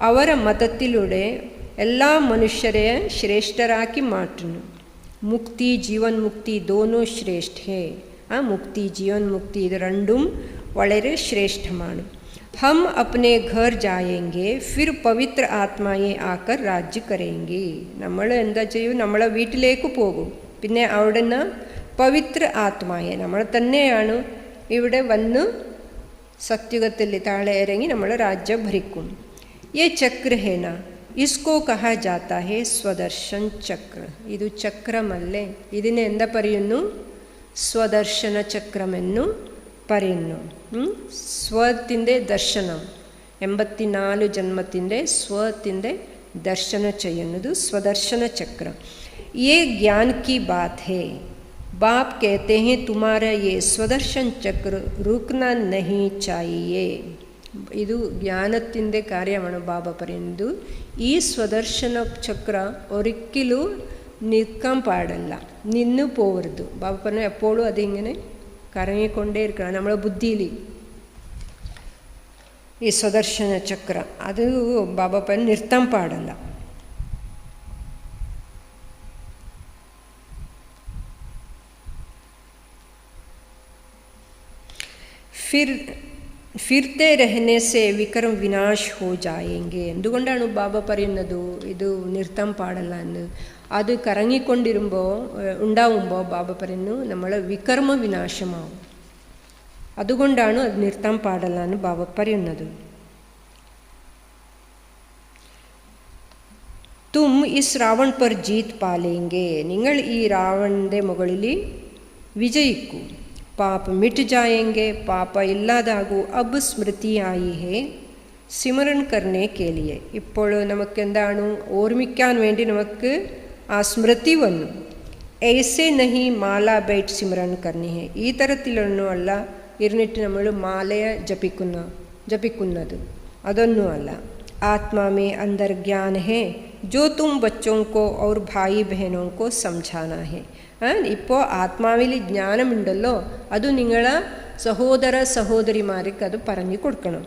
അവരുടെ മതത്തിലൂടെ എല്ലാ മനുഷ്യരെ ശ്രേഷ്ഠരാക്കി മാറ്റുന്നു. മുക്തി ജീവൻ മുക്തി ദോനോ ശ്രേഷ്ഠ ഹേ. മുക്തി ജീവൻ മുക്തി ഇത് രണ്ടും വളരെ ശ്രേഷ്ഠമാണ്. हम अपने घर जाएंगे फिर पवित्र आत्माएं आकर राज्य करेंगे. നമ്മൾ എന്താ ചെയ്യും? നമ്മളെ വീട്ടിലേക്ക് പോകും. പിന്നെ അവിടുന്ന് പവിത്ര ആത്മായെ നമ്മൾ തന്നെയാണ് ഇവിടെ വന്ന് സത്യുഗത്തിൽ താഴെ ഇറങ്ങി നമ്മൾ രാജ്യം ഭരിക്കും. ये चक्र है ना, इसको कहा जाता है स्वदर्शन चक्र. ഇത് ചക്രമല്ലേ, ഇതിനെ എന്താ പറയുന്നു? സ്വദർശന ചക്രമെന്നു പറയുന്നു. സ്വത്തിൻ്റെ ദർശനം, 84 ജന്മത്തിൻ്റെ സ്വത്തിൻ്റെ ദർശനം ചെയ്യുന്നത് സ്വദർശന ചക്രം. ये ज्ञान की बात है. बाप कहते हैं तुम्हारा ये स्वदर्शन चक्र रुकना नहीं चाहिए. ಇದು ಜ್ಞಾನത്തിൻ്റെ കാര്യമാണ് ബാബ പറയുന്നത്. ഈ സ്വദർശന ചക്ര ഒരിക്കലും നിൽക്കാൻ പാടില്ല, നിന്നു പോകരുത്. ബാബ പറഞ്ഞു എപ്പോഴും അതിങ്ങനെ കറങ്ങിക്കൊണ്ടേ ഇരിക്കണം നമ്മളെ ബുദ്ധിയിൽ. ഈ സ്വദർശന ചക്ര അത് ബാബ പറഞ്ഞു നിർത്താൻ പാടില്ല. ഫിർത്തെ രഹനെ സെ വിക്രം വിനാശ് ഹോ ജായേങ്കെ. എന്തുകൊണ്ടാണ് ബാബ പറയുന്നത് ഇത് നിർത്താൻ പാടില്ല എന്ന്? അത് കറങ്ങിക്കൊണ്ടിരുമ്പോൾ ഉണ്ടാവുമ്പോൾ ബാബ പറയുന്നു നമ്മൾ വികർമ്മ വിനാശമാവും. അതുകൊണ്ടാണ് അത് നിർത്താൻ പാടില്ല എന്ന് ബാബ പറയുന്നത്. തും ഇസ് രാവൺ പർ ജീത് പാലേങ്കെ. നിങ്ങൾ ഈ രാവണൻ്റെ മുകളിൽ വിജയിക്കൂ. പാപ മിട്ട് ജായേങ്കെ, പാപ ഇല്ലാതാകൂ. അബ് സ്മൃതി ആയി ഹേ സിമരൻ കർണേ കേലിയെ. ഇപ്പോൾ നമുക്ക് എന്താണ് ഓർമ്മിക്കാൻ വേണ്ടി നമുക്ക് ആ സ്മൃതി വന്നു. ऐसे नहीं മാല ബൈറ്റ് സിമരൻ കർണി ഹേ. ഈ തരത്തിലൊന്നുമല്ല ഇരുന്നിട്ട് നമ്മൾ മാലയെ ജപിക്കുന്നത്, അതൊന്നുമല്ല. आत्मा में अंदर ज्ञान है जो तुम बच्चों को और भाई बहनों को समझाना है. ഇപ്പോൾ ആത്മാവിൽ ജ്ഞാനമുണ്ടല്ലോ, അത് നിങ്ങളെ സഹോദര സഹോദരിമാർക്ക് അത് പറഞ്ഞു കൊടുക്കണം.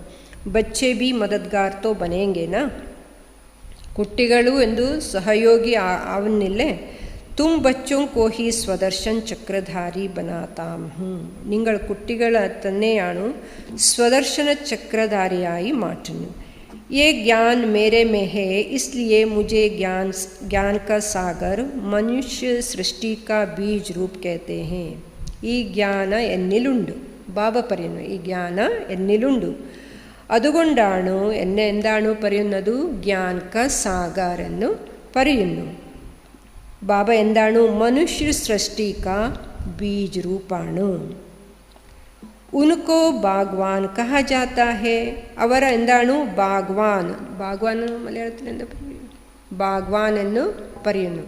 ബച്ചെ ബി മദദ്ഗാർ തോ ബനേങ്കെ ന. കുട്ടികളും എന്തു സഹയോഗി ആവുന്നില്ലേ? തും ബച്ചോ കോ ഹി സ്വദർശൻ ചക്രധാരി ബനാതാം ഹും. നിങ്ങൾ കുട്ടികളെ തന്നെയാണ് സ്വദർശന ചക്രധാരിയായി മാറ്റുന്നു. ये ज्ञान मेरे में है इसलिए मुझे ज्ञान का सागर मनुष्य सृष्टि का बीज रूप कहते हैं. ഈ ജ്ഞാന എന്നിലുണ്ട്. ബാബ പറയുന്നു ഈ ജ്ഞാന എന്നിലുണ്ട്, അതുകൊണ്ടാണ് എന്നെ എന്താണ് പറയുന്നത്? ജ്ഞാൻ ക സാഗർ എന്ന് പറയുന്നു. ബാബ എന്താണ്? മനുഷ്യ സൃഷ്ടി ക ബീജ് ರೂಪಾണ്. ഉनको ബാഗ്വാൻ കഹ ജാതാ ഹേ. അവർ എന്താണ്? ബാഗ്വാൻ. ബാഗ്വാൻ മലയാളത്തിൽ എന്താ പറയുക? ബാഗ്വാൻ എന്ന് പറയുന്നു.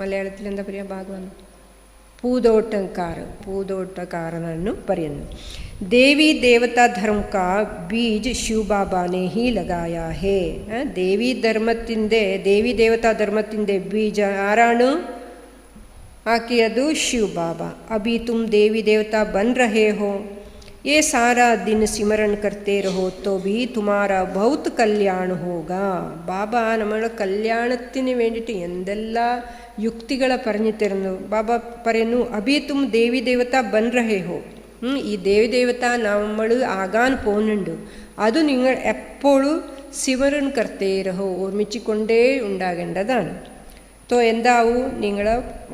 മലയാളത്തിൽ എന്താ പറയുക? ബാഗ്വാൻ പൂന്തോട്ടക്കാരനെന്ന് പറയുന്നു. ദേവി ദേവതാ ധർമ്മ കാ ബീജ് ശിവ ബാബ ने ही लगाया है. ദേവി ദേവതാ ധർമ്മത്തിൻ്റെ ബീജ് ആരാണ് आकियदु शिव बाबा. अभी तुम देवी देवता बन रहे हो, ये सारा दिन सिमरन करते रहो तो भी तुम्हारा बहुत कल्याण होगा. ബാബ നമ്മുടെ കല്യാണത്തിന് വേണ്ടിയിട്ട് എന്തെല്ലാം യുക്തികളെ പറഞ്ഞു തരുന്നു. ബാബ പറയുന്നു അഭി തും ദേവി ദേവത ബൻ രഹേ ഹോ. ഈ ദേവി ദേവത നമ്മൾ ആകാൻ പോകുന്നുണ്ട്, അത് നിങ്ങൾ എപ്പോഴും സിമരൻ കർത്തേ രഹോ, ഓർമ്മിച്ചുകൊണ്ടേ ഉണ്ടാകേണ്ടതാണ്. तो എന്താവും? നിങ്ങൾ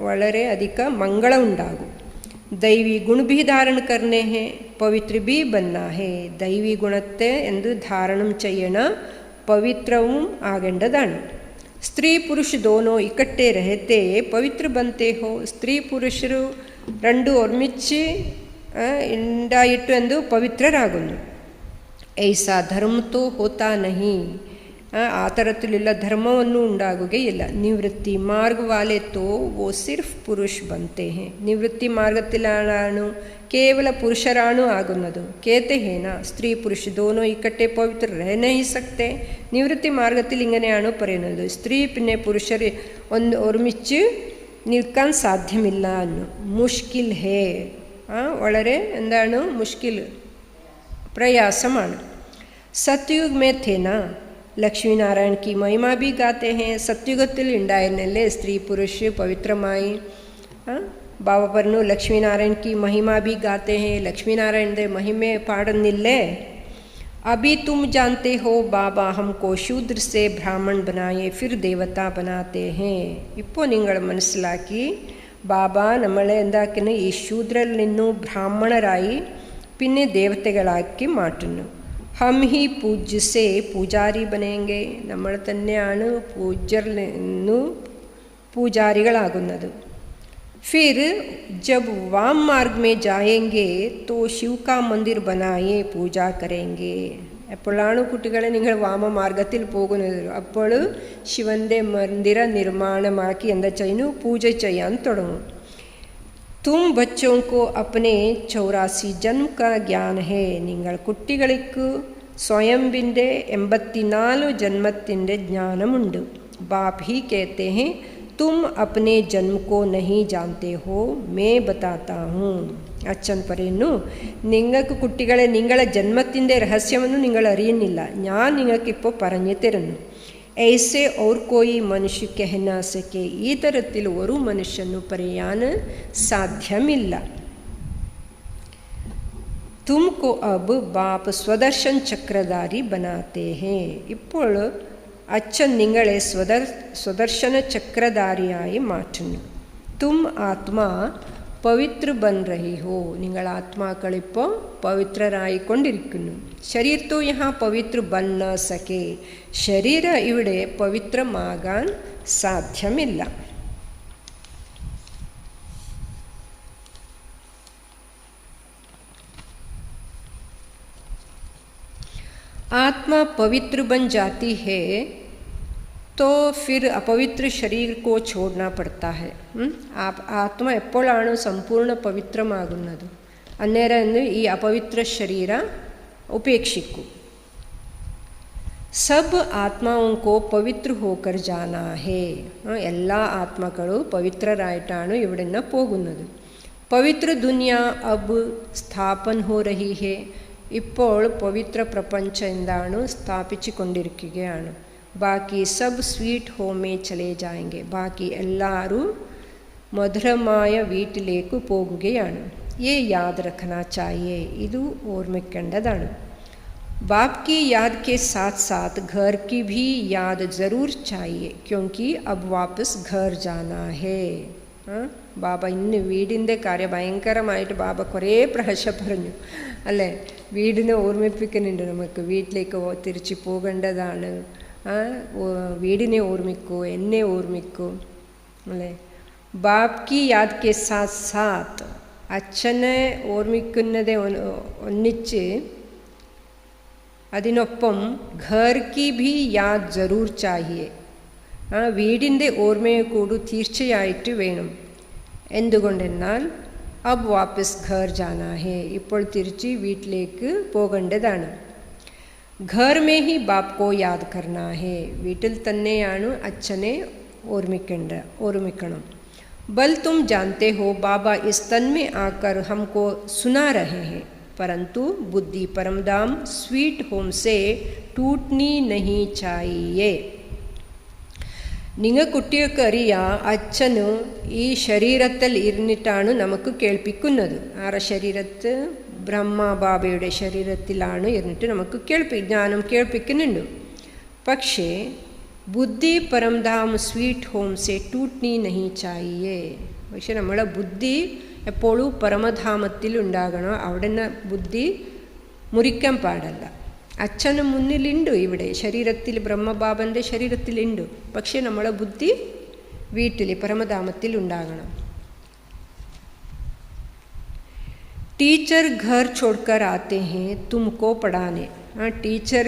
വളരെ അധികം മംഗളം ഉണ്ടാകും. ദൈവി ഗുണ ഭി ധാരണ കർണേ ഹേ, പവിത്ര ഭി ബന്നാ ഹേ. ദൈവി ഗുണത്തെ എന്ത് ധാരണം ചെയ്യണം? പവിത്രവും ആകേണ്ടതാണ്. സ്ത്രീ പുരുഷ ദോനോ ഇക്കട്ടെ രഹത്തെ പവിത്ര ബനത്തെ ഹോ. സ്ത്രീ പുരുഷರು രണ്ടും ഒരുമിച്ച് ഉണ്ടായിട്ട് എന്ത് പവിത്രരാകുന്നു. ऐसा धर्म तो होता नहीं. ಆ ಥರത്തിലുള്ള ಧರ್ಮವನ್ನು ഉണ്ടാകുകയില്ല. നിവൃത്തി മാർഗ വാലെ തോ വോ സിർഫ് പുരുഷ് ബനത്തെ ഹേ. നിവൃത്തി മാർഗത്തിലാണ് കേവല പുരുഷരാണ് ആകുന്നത്. കേത്തെ ഹേന സ്ത്രീ പുരുഷ ദോനോ ഇക്കട്ടെ പവിത്ര രഹ നഹീ സക്തെ. നിവൃത്തി മാർഗത്തിൽ ഇങ്ങനെയാണ് പറയുന്നത്, സ്ത്രീ പിന്നെ പുരുഷർ ഒരുമിച്ച് നിൽക്കാൻ സാധ്യമില്ല എന്ന്. മുഷ്കിൽ ഹേ, വളരെ എന്താണ് മുഷ്കിൽ, പ്രയാസമാണ്. സത്യുഗ് മേ ഥേന ലക്ഷ്മി നാരായൺ കി മഹിമ ഭി ഗാത്തെ ഹേ. സത്യുഗത്തിൽ ഉണ്ടായിരുന്നല്ലേ സ്ത്രീ പുരുഷ പവിത്രമായി ബാബ പറഞ്ഞു ലക്ഷ്മി നാരായण की महिमा भी गाते हैं, लक्ष्मी नारायण दे महिमे പാടുന്നില്ലേ? अभी तुम जानते हो बाबा हमको शूद्र से ब्राह्मण बनाए फिर देवता बनाते हैं. ഇപ്പോൾ നിങ്ങൾ മനസ്സിലാക്കി ബാബ നമ്മളെ എന്താക്കുന്നു? ഈ ശൂദ്രൽ നിന്നു ബ്രാഹ്മണരായി പിന്നെ ദേവതകളാക്കി മാറ്റുന്നു. ഹം ഹി പൂജ്യ സേ പൂജാരി ബനേങ്കെ, നമ്മൾ തന്നെയാണ് പൂജ്യരിൽ നിന്നു പൂജാരികളാകുന്നത്. फिर जब वाम मार्ग में जाएंगे तो शिव का मंदिर बनाए पूजा करेंगे. എപ്പോഴാണ് കുട്ടികളെ നിങ്ങൾ വാമമാർഗത്തിൽ പോകുന്നത്? അപ്പോൾ ശിവൻ്റെ മന്ദിര നിർമ്മാണമാക്കി എന്താ ചെയ്യുന്നു? പൂജ ചെയ്യാൻ തുടങ്ങും. തും ബച്ചോं को अपने 84 जन्म का ज्ञान है. നിങ്ങൾ കുട്ടികൾക്ക് സ്വയംവിൻ്റെ 84 ജന്മത്തിൻ്റെ ജ്ഞാനമുണ്ട്. बाप ही कहते हैं तुम अपने जन्म को नहीं जानते हो, मैं बताता हूँ. അച്ഛൻ പറയുന്നു, നിങ്ങൾക്ക് കുട്ടികളെ നിങ്ങളെ ജന്മത്തിൻ്റെ രഹസ്യമെന്ന് നിങ്ങൾ അറിയുന്നില്ല, ഞാൻ നിങ്ങൾക്കിപ്പോൾ പറഞ്ഞു തരുന്നു. ऐसे और कोई मनुष्य कह ना सके, ഈ തരത്തിൽ ഒരു മനുഷ്യനു പറയാൻ സാധ്യമില്ല. तुमको अब बाप स्वदर्शन चक्रधारी बनाते हैं. ഇപ്പോൾ അച്ഛൻ നിങ്ങളെ സ്വദർശന ചക്രധാരിയായി മാറ്റുന്നു. തും ആത്മാ പവിത്ര ബൻ രഹി ഹോ, നിങ്ങൾ ആത്മാക്കളിപ്പോൾ പവിത്രരായിക്കൊണ്ടിരിക്കുന്നു. ശരീർ തോ യഹാ പവിത്ര ബൻ ന സകേ, ശരീര ഇവിടെ പവിത്രമാകാൻ സാധ്യമില്ല. आत्मा पवित्र बन जाती है तो फिर अपवित्र शरीर को छोड़ना पड़ता है. ആത്മ എപ്പോഴാണ് സമ്പൂർണ്ണ പവിത്രമാകുന്നത്? അന്നേരം ഈ അപവിത്ര ശരീര ഉപേക്ഷിക്കൂ. സബ് ആത്മാവും കോ പവിത്ര ഹോക്കർ ജാനാ ഹേ, എല്ലാ ആത്മാക്കളും പവിത്രരായിട്ടാണ് ഇവിടെ നിന്ന് പോകുന്നത്. പവിത്ര ദുനിയ അബ് സ്ഥാപൻ ഹോ രഹി ഹേ, ഇപ്പോൾ പവിത്ര പ്രപഞ്ചം എന്താണ്? സ്ഥാപിച്ചു കൊണ്ടിരിക്കുകയാണ്. ബാക്കി സബ് സ്വീറ്റ് ഹോമേ ചലേ ജായെങ്കെ, ബാക്കി എല്ലാവരും മധുരമായ വീട്ടിലേക്ക് പോകുകയാണ്. ये याद रखना चाहिए, ഇത് ഓർമ്മിക്കേണ്ടതാണ്. बाप की याद के साथ साथ घर की भी याद ज़रूर चाहिए, क्योंकि अब वापस घर जाना है. ബാബ ഇന്ന് വീടിൻ്റെ കാര്യം ഭയങ്കരമായിട്ട് ബാബ കുറേ പ്രാവശ്യം പറഞ്ഞു അല്ലേ? വീടിനെ ഓർമ്മിപ്പിക്കുന്നുണ്ട് നമുക്ക്, വീട്ടിലേക്ക് തിരിച്ചു പോകേണ്ടതാണ്. വീടിനെ ഓർമ്മിക്കൂ, എന്നെ ഓർമ്മിക്കൂ അല്ലേ? ബാപ് കി യാദ് കെ സാത്ത് സാത്ത്, അച്ഛനെ ഓർമ്മിക്കുന്നത് ഒന്നിച്ച് അതിനൊപ്പം ഘർ കി ഭി യാദ് ജറൂർ ചാഹിയേ, വീടിൻ്റെ ഓർമ്മയെ കൂടി തീർച്ചയായിട്ട് വേണം. എന്തുകൊണ്ടെന്നാൽ അബ് വാപ്പസ് ഘർ ജാനാ ഹേ, ഇപ്പോൾ തിരിച്ച് വീട്ടിലേക്ക് പോകേണ്ടതാണ്. ഘർ മേ ഹി ബാപ് കോ യാദ് കർനാ ഹേ, വീട്ടിൽ തന്നെയാണ് അച്ഛനെ ഓർമ്മിക്കണം. ബൽ തും ജാനത്തെ ഹോ ബാബ ഇസ് തൻ മേ ആകർ ഹംകോ സുനാ രഹേ ഹേ, परंतु बुद्धि परमधाम स्वीट होम से टूटनी नहीं चाहिए. നിങ്ങൾ കുട്ടികൾക്ക് അറിയാം, അച്ഛന് ഈ ശരീരത്തിൽ ഇരുന്നിട്ടാണ് നമുക്ക് കേൾപ്പിക്കുന്നത്. ആരുടെ ശരീരത്ത്? ബ്രഹ്മബാബയുടെ ശരീരത്തിലാണ് ഇരുന്നിട്ട് നമുക്ക് ജ്ഞാനം കേൾപ്പിക്കുന്നുണ്ട്. പക്ഷേ ബുദ്ധി പരംധാം സ്വീറ്റ് ഹോം സെ ടൂട്ട്നി നഹി ചാഹിയേ. പക്ഷെ നമ്മളെ ബുദ്ധി എപ്പോഴും പരമധാമത്തിൽ ഉണ്ടാകണം, അവിടെ നിന്ന് ബുദ്ധി മുറിക്കാൻ പാടില്ല. അച്ഛന് മുന്നിലുണ്ട്, ഇവിടെ ശരീരത്തിൽ ബ്രഹ്മബാബൻ്റെ ശരീരത്തിലുണ്ട്, പക്ഷെ നമ്മളെ ബുദ്ധി വീട്ടിൽ പരമധാമത്തിൽ ഉണ്ടാകണം. ടീച്ചർ ഘർ ചോഡ്കർ ആത്തെ ഹേ തുംകോ പഠാനെ. ടീച്ചർ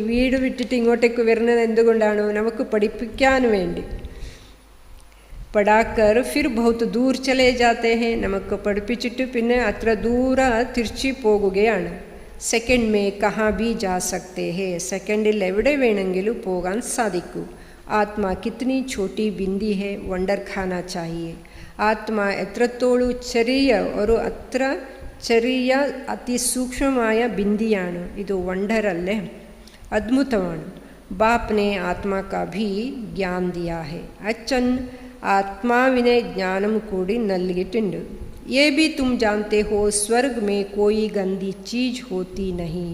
വീട് വിട്ടിട്ട് ഇങ്ങോട്ടേക്ക് വരുന്നത് എന്തുകൊണ്ടാണ്? നമുക്ക് പഠിപ്പിക്കാൻ വേണ്ടി. പഠാക്കർ ഫിർ ബഹുത് ദൂർ ചലേ ജാത്തെ ഹേ, നമുക്ക് പഠിപ്പിച്ചിട്ട് പിന്നെ അത്ര ദൂര തിരിച്ചു പോകുകയാണ്. സെക്കൻഡ് മേ കഹാ ബി ജാ സക്തേ ഹേ, സെക്കൻഡിൽ എവിടെ വേണമെങ്കിലും പോകാൻ സാധിക്കൂ. ആത്മാ കിത്നി ഛോട്ടി ബിന്ദി ഹേ വണ്ടർ ഖാനാ ചാഹിയേ. ആത്മാ എത്രത്തോളം അത്ര ചെറിയ അതിസൂക്ഷ്മമായ ബിന്ദിയാണ്. ഇത് വണ്ടറല്ലേ, അദ്ഭുതമാണ്. ബാപ്പ് ने आत्मा का भी ज्ञान दिया है. അച്ഛൻ ആത്മാവിനെ ജ്ഞാനം കൂടി നൽകിയിട്ടുണ്ട്. ये भी तुम जानते हो स्वर्ग में कोई गंदी चीज होती नहीं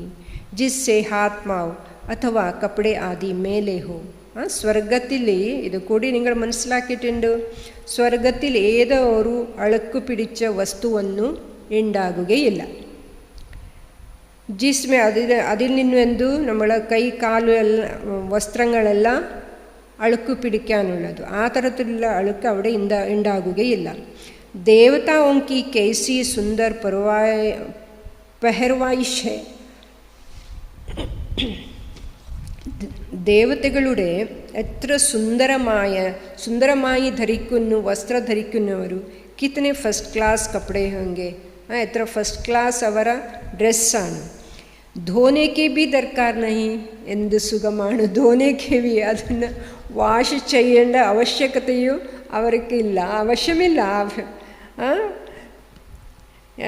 जिससे हाथ पाँव अथवा कपड़े आदि मेले हो. സ്വർഗത്തിൽ ഇത് കൂടി നിങ്ങൾ മനസ്സിലാക്കിയിട്ടുണ്ട്. സ്വർഗത്തിൽ ഏതോ ഒരു അഴുക്ക് പിടിച്ച വസ്തുവൊന്നും ഉണ്ടാകുകയില്ല. ജിസ്മെ അതിൽ നിന്നും എന്തു നമ്മളെ കൈ കാല് വസ്ത്രങ്ങളെല്ലാം അഴുക്ക് പിടിക്കാനുള്ളത്, ആ തരത്തിലുള്ള അഴുക്ക് അവിടെ ഉണ്ടാകുകയില്ല. देवताओं की कैसी सुंदर पहरवाइश है. ദേവതകളുടെ എത്ര സുന്ദരമായി ധരിക്കുന്നു, വസ്ത്രം ധരിക്കുന്നവരു. കിത്തനെ ഫസ്റ്റ് ക്ലാസ് കപ്പടേ ഹോंगे, എത്ര ഫസ്റ്റ് ക്ലാസ് അവര ഡ്രസ്സാണ്. ധോനേക്ക് ബി ദർക്കാർ നഹി, എന്ത് സുഖമാണ് ധോനേക്ക് ബി. അതിന് വാഷ് ചെയ്യേണ്ട ആവശ്യകതയും അവർക്കില്ല, ആവശ്യമില്ല.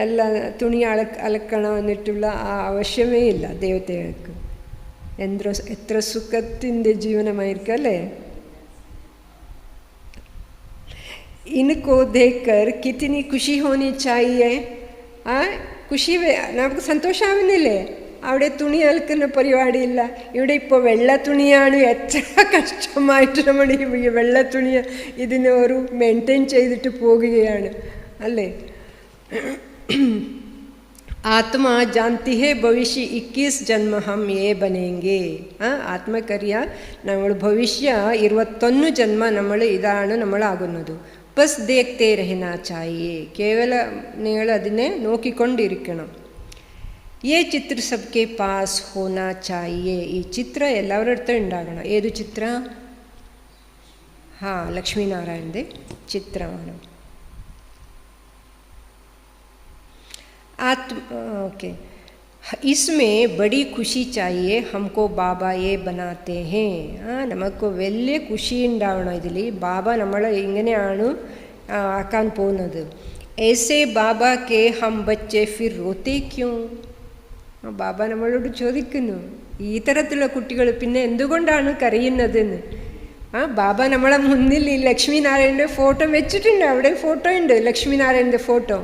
ಎಲ್ಲ തുണി അലക്കണമെന്നിട്ടുള്ള ആ ആവശ്യമേ ഇല്ല ദേവതകൾക്ക്. എത്ര സുഖത്തിൻ്റെ ജീവനമായിരിക്കും അല്ലേ. इनको देखकर कितनी खुशी होनी चाहिए. ಖುಷಿ നമുക്ക് സന്തോഷമാവുന്നില്ലേ? അവിടെ തുണി അലക്കുന്ന പരിപാടിയില്ല. ഇവിടെ ഇപ്പോൾ വെള്ള തുണിയാണ്. എത്ര കഷ്ടമായിട്ട് നമ്മൾ ഈ വെള്ള തുണി ഇതിനെ ഒരു മെയിൻറ്റെയിൻ ചെയ്തിട്ട് പോകുകയാണ് അല്ലേ. ആത്മാ ജാൻതി ഹേ ഭവിഷ്യ 21 ജന്മ ഹം യേ ബനേംഗെ. ആത്മക്കറിയാം നമ്മൾ ഭവിഷ്യ 21 ജന്മ നമ്മൾ ഇതാണ് നമ്മളാകുന്നത്. ബസ് ദേഖ്തേ രഹനാ ചാഹിയേ, കേവല നിങ്ങൾ അതിനെ നോക്കിക്കൊണ്ടിരിക്കണം. ये चित्र सबके पास होना चाहिए. ഈ ചിത്ര എല്ലാവരുടെ അടുത്തും ഉണ്ടാകണം. ഏതു ചിത്ര? ലക്ഷ്മീനാരായണൻ്റെ ചിത്രമാണ്. ओके. इसमें बड़ी खुशी चाहिए हमको. बाबा ये बनाते हैं. നമുക്ക് വലിയ ഖുഷി ഉണ്ടാവണം ഇതിൽ. ബാബ നമ്മളെ ഇങ്ങനെയാണ് ആക്കാൻ പോകുന്നത്. ऐसे बाबा के हम बच्चे फिर रोते क्यों? ബാബ നമ്മളോട് ചോദിക്കുന്നു, ഈ തരത്തിലുള്ള കുട്ടികൾ പിന്നെ എന്തുകൊണ്ടാണ് കരയുന്നതെന്ന്. ബാബ നമ്മളെ മുന്നിൽ ഈ ലക്ഷ്മീനാരായണൻ്റെ ഫോട്ടോ വെച്ചിട്ടുണ്ട്. അവിടെ ഫോട്ടോ ഉണ്ട്, ലക്ഷ്മീനാരായണൻ്റെ ഫോട്ടോ.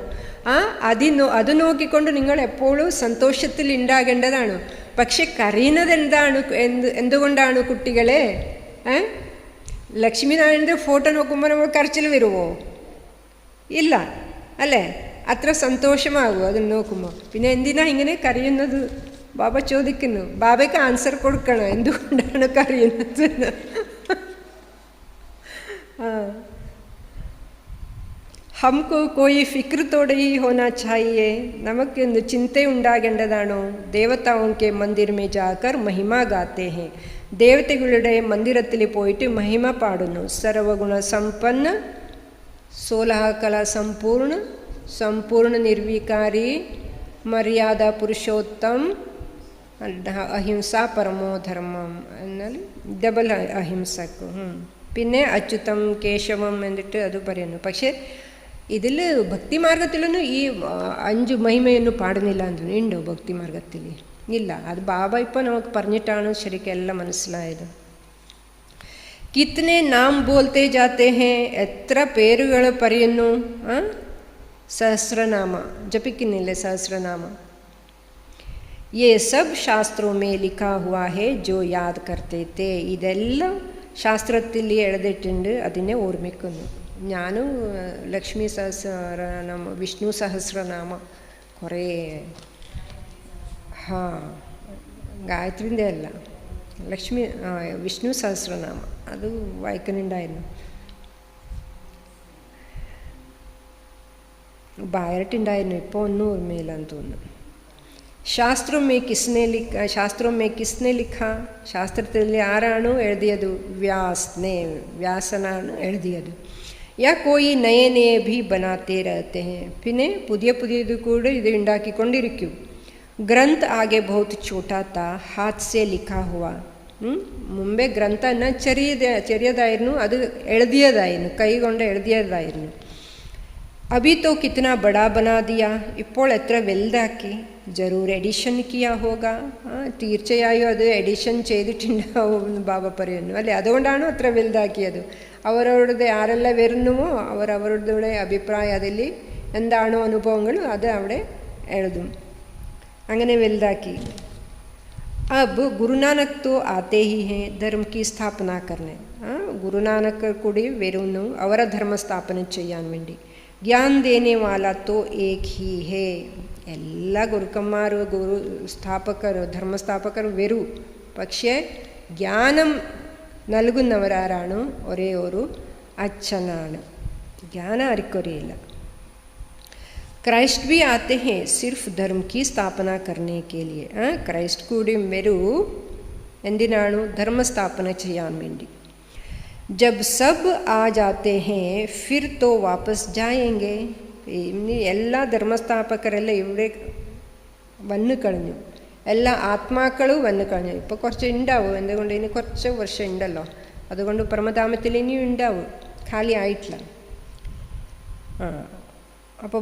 അത് നോക്കിക്കൊണ്ട് നിങ്ങൾ എപ്പോഴും സന്തോഷത്തിൽ ഉണ്ടാകേണ്ടതാണ്. പക്ഷെ കരയുന്നത് എന്തുകൊണ്ടാണ് കുട്ടികളെ? ലക്ഷ്മീനാരായണൻ്റെ ഫോട്ടോ നോക്കുമ്പോൾ നമ്മൾ കരച്ചിൽ വരുമോ? ഇല്ല അല്ലേ. അത്ര സന്തോഷമാകുമോ അത് നോക്കുമ്പോൾ? പിന്നെ എന്തിനാ ഇങ്ങനെ കരയുന്നത്? ബാബ ചോദിക്കുന്നു. ബാബയ്ക്ക് ആൻസർ കൊടുക്കണം എന്തുകൊണ്ടാണ് കരയുന്നത്. ഹംകോ കോയി ഫിക്രത്തോടെ ഹി ഹോനാ ചാഹിയേ. നമുക്ക് എന്ത് ചിന്തയുണ്ടാകേണ്ടതാണോ? ദേവതാओं के मंदिर में जाकर महिमा गाते हैं. ദേവതകളുടെ മന്ദിരത്തിൽ പോയിട്ട് മഹിമ പാടുന്നു. സർവഗുണ സമ്പന്ന, 16 കല സമ്പൂർണ്ണ, संपूर्ण निर्विकारी, मर्यादा पुरुषोत्तम, अहिंसा परमो धर्मम എന്നാൽ ഡബിൾ അഹിംസക്ക്. പിന്നെ അച്യുതം കേശവം എന്നിട്ട് അത് പറയുന്നു. പക്ഷെ ഇതിൽ ഭക്തിമാർഗത്തിലൊന്നും ഈ 5 മഹിമയൊന്നും പാടുന്നില്ല എന്ന് തോന്നുന്നു. ഉണ്ടോ ഭക്തിമാർഗത്തിൽ? ഇല്ല. അത് ബാബ ഇപ്പോൾ നമുക്ക് പറഞ്ഞിട്ടാണ് ശരിക്കും എല്ലാം മനസ്സിലായത്. കിത്തനെ നാം ബോൾത്തെ ജാത്തെ ഹേ, എത്ര പേരുകൾ പറയുന്നു. सहस्रनामा जपिक्कुन्निल्ले सहस्रनामा. ये सब शास्त्रों में लिखा हुआ है जो याद करते थे. ഇതെല്ലാം ശാസ്ത്രത്തിൽ എഴുതിയിട്ടുണ്ട്, അതിനെ ഓർമ്മിക്കുന്നു. ഞാനും ലക്ഷ്മി സഹസ്രനാമ, വിഷ്ണു സഹസ്രനാമ കുറേ ഗായത്രിൻ്റെ അല്ല, വിഷ്ണു സഹസ്രനാമ അത് വായിക്കുന്നുണ്ടായിരുന്നു. ബായർട്ടുണ്ടായിരുന്നു, ഇപ്പോൾ ഒന്നും ഓർമ്മയില്ലാന്ന് തോന്നുന്നു. ശാസ്ത്രം മേ കിസ്നെ ലിഖ, ശാസ്ത്രത്തിൽ ആരാണ് എഴുതിയത്? വ്യാസനാണ് എഴുതിയത്. യാ കോയി നയെ നയെ ഭി ബനാത്തെ രഹത്തെ ഹെ, പിന്നെ പുതിയത് കൂടെ ഇത് ഉണ്ടാക്കിക്കൊണ്ടിരിക്കും. ഗ്രന്ഥ് ആകെ ബഹുത് ഛോട്ടാ താ, ഹാത്ത് സെ ലിഖാ ഹുവാ. മുമ്പേ ഗ്രന്ഥ എന്നാൽ ചെറിയതായിരുന്നു, അത് എഴുതിയതായിരുന്നു, കൈ കൊണ്ട് എഴുതിയതായിരുന്നു. अभी तो कितना बड़ा बना दिया, ഇപ്പോൾ എത്ര വലുതാക്കി. ജറൂർ എഡിഷൻ കിയാ ഹോഗ, തീർച്ചയായും അത് എഡിഷൻ ചെയ്തിട്ടുണ്ടാവും എന്ന് ബാബ പറയുന്നു അല്ലേ. അതുകൊണ്ടാണ് അത്ര വലുതാക്കിയത്. അവരവരുടെ ആരെല്ലാം വരുന്നുവോ അവരവരുടെ അഭിപ്രായത്തിൽ എന്താണോ അനുഭവങ്ങൾ അത് അവിടെ എഴുതും. അങ്ങനെ വലുതാക്കി. अब गुरु नानक तो आते ही हैं धर्म की स्थापना करने. गुरु नानक കൂടി വരുന്നു അവരെ ധർമ്മസ്ഥാപനം ചെയ്യാൻ വേണ്ടി. ജ്ഞാൻ ദേനെ വാല തോ ഏക് ഹി ഹേ. എല്ലാ ഗുരുക്കന്മാരും ഗുരു സ്ഥാപകരും ധർമ്മസ്ഥാപകരും വരൂ, പക്ഷേ ജ്ഞാനം നൽകുന്നവരാരാണ്? ഒരേ ഒരു അച്ഛനാണ്. ജ്ഞാനം ആർക്കൊരേയില്ല. क्राइस्ट भी आते हैं सिर्फ धर्म की स्थापना करने के लिए. क्राइस्ट കൂടി വരൂ എന്തിനാണ്? ധർമ്മസ്ഥാപന ചെയ്യാൻ വേണ്ടി. जब सब आ जाते हैं फिर तो वापस जाएंगे. ഇനി എല്ലാ ധർമ്മസ്ഥാപകരെല്ലാം ഇവിടെ വന്നു കഴിഞ്ഞു, എല്ലാ ആത്മാക്കളും വന്നു കഴിഞ്ഞു. ഇപ്പോൾ കുറച്ച് ഉണ്ടാവും, എന്തുകൊണ്ട് ഇനി കുറച്ച് വർഷം ഉണ്ടല്ലോ, അതുകൊണ്ട് പരമധാമത്തിൽ ഇനിയും ഉണ്ടാവും, ഖാലി ആയിട്ടില്ല. അപ്പോൾ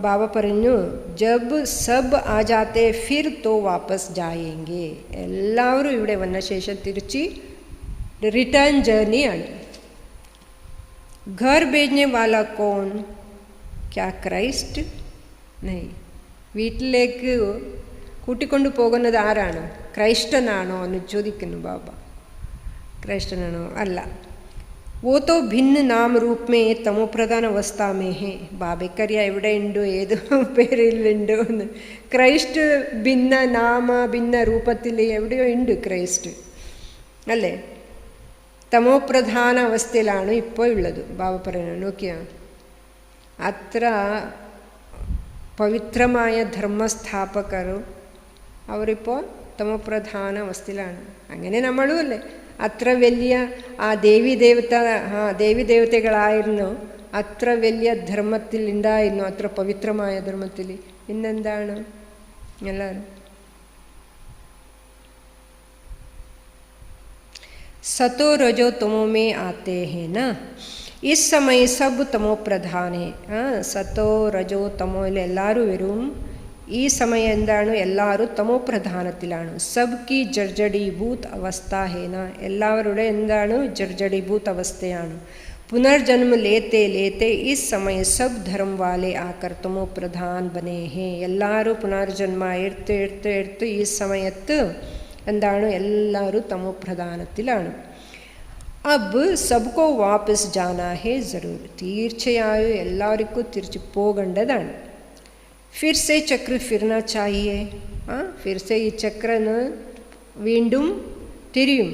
ബാബ പറഞ്ഞു ജബ് സബ് ആ ജാത്തെ ഫിർ തോ വാപ്പസ് ജായേങ്കെ. എല്ലാവരും ഇവിടെ വന്ന ശേഷം തിരിച്ച് റിട്ടേൺ ജേർണിയാണ്. ഘർ ഭേജ്നെ വാല കോൺ? ക്യാ ക്രൈസ്റ്റ്? നൈ. വീട്ടിലേക്ക് കൂട്ടിക്കൊണ്ടു പോകുന്നത് ആരാണ്? ക്രൈസ്റ്റനാണോ എന്ന് ചോദിക്കുന്നു ബാബ. ക്രൈസ്റ്റനാണോ? അല്ല. वो तो भिन्न नाम रूप में तमो प्रधान अवस्था में है. ബാബയ്ക്കറിയാം എവിടെ ഉണ്ടോ ഏത് പേരിലുണ്ടോ എന്ന്. ക്രൈസ്റ്റ് ഭിന്ന നാമ ഭിന്ന രൂപത്തിൽ എവിടെയോ ഉണ്ട് ക്രൈസ്റ്റ് അല്ലേ. തമോ പ്രധാന അവസ്ഥയിലാണ് ഇപ്പോൾ ഉള്ളത്. ബാബ പറയുന്നത് നോക്കിയാ, അത്ര പവിത്രമായ ധർമ്മസ്ഥാപകരും അവരിപ്പോൾ തമോ പ്രധാന അവസ്ഥയിലാണ്. അങ്ങനെ നമ്മളും അല്ലേ. അത്ര വലിയ ആ ദേവീദേവതകളായിരുന്നു, അത്ര വലിയ ധർമ്മത്തിൽ ഉണ്ടായിരുന്നു, അത്ര പവിത്രമായ ധർമ്മത്തിൽ. ഇന്നെന്താണ് എല്ലാവരും? सतो रजो तमो में आते हैं ना. इस समय सब तमो प्रधान है. സത്തോ രജോ തമോയിൽ എല്ലാവരും വരും. ഈ സമയം എന്താണ്? എല്ലാവരും തമോ പ്രധാനത്തിലാണ്. സബ്കി ജർജഡീഭൂത് അവസ്ഥ ഹേന. എല്ലാവരുടെ എന്താണ്? ജർജഡീഭൂത് അവസ്ഥയാണ്. പുനർജന്മ ലേത്തെ ലേത്തെ ഇസ് സമയ സബ് ധർമ്മ വാലെ ആകർ തമോ പ്രധാൻ ബനേ ഹേ. എല്ലാവരും പുനർജന്മ എടുത്ത് ഈ സമയത്ത് എന്താണ്? എല്ലാവരും തമോ പ്രധാനത്തിലാണ്. അബ് സബ്കോ വാപ്പസ് ജാനാ ഹേ ജറൂർ. തീർച്ചയായും എല്ലാവർക്കും തിരിച്ചു പോകേണ്ടതാണ്. फिर से चक्र फिरना चाहिए. फिर से ഈ ചക്രന് വീണ്ടും തിരിയും.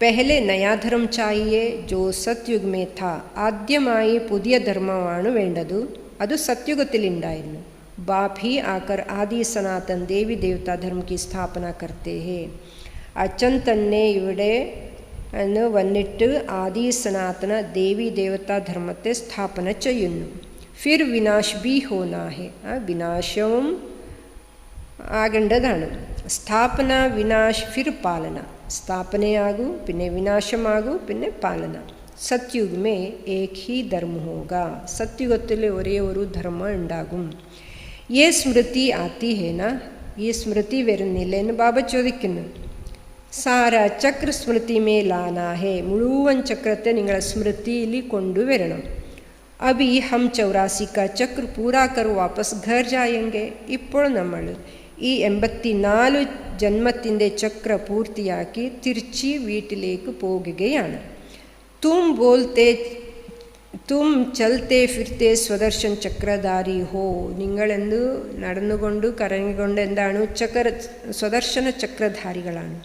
पहले नया धर्म चाहिए जो सतयुग में था. ആദ്യമായി പുതിയ ധർമ്മമാണ് വേണ്ടത്, അത് സത്യുഗത്തിൽ ഉണ്ടായിരുന്നു. बाप ही आकर आदि सनातन देवी देवता धर्म की स्थापना करते हैं. അച്ഛൻ തന്നെ ഇവിടെ വന്നിട്ട് ആദി സനാതന ദേവി ദേവതാ ധർമ്മത്തെ സ്ഥാപന ചെയ്യുന്നു. फिर विनाश भी होना है. വിനാശവും ആകേണ്ടതാണ്. സ്ഥാപന വിനാശ് ഫിർ പാലന. സ്ഥാപനയാകൂ, പിന്നെ വിനാശമാകൂ, പിന്നെ പാലന. സത്യുഗ് മേ ഏക് ഹി ധർമ്മ ഹോഗ. സത്യുഗത്തിൽ ഒരേ ഒരു ധർമ്മം ഉണ്ടാകും. യേ സ്മൃതി ആത്തി ഹേന. ഈ സ്മൃതി വരുന്നില്ല എന്ന് ബാബ ചോദിക്കുന്നു. സാര ചക്ര സ്മൃതി മേ ലാനാ ഹേ. മുഴുവൻ ചക്രത്തെ നിങ്ങളെ സ്മൃതിയിൽ കൊണ്ടുവരണം. अभी हम 84 का चक्र पूरा कर वापस घर जाएंगे. ഇപ്പോൾ നമ്മൾ ഈ 84 ജന്മത്തിൻ്റെ ചക്ര പൂർത്തിയാക്കി തിരിച്ച് വീട്ടിലേക്ക് പോകുകയാണ്. തും ചലത്തെ ഫിർത്തെ സ്വദർശൻ ചക്രധാരി ഹോ. നിങ്ങളെന്ത് നടന്നുകൊണ്ട് കറങ്ങിക്കൊണ്ട് എന്താണ്? സ്വദർശന ചക്രധാരികളാണ്.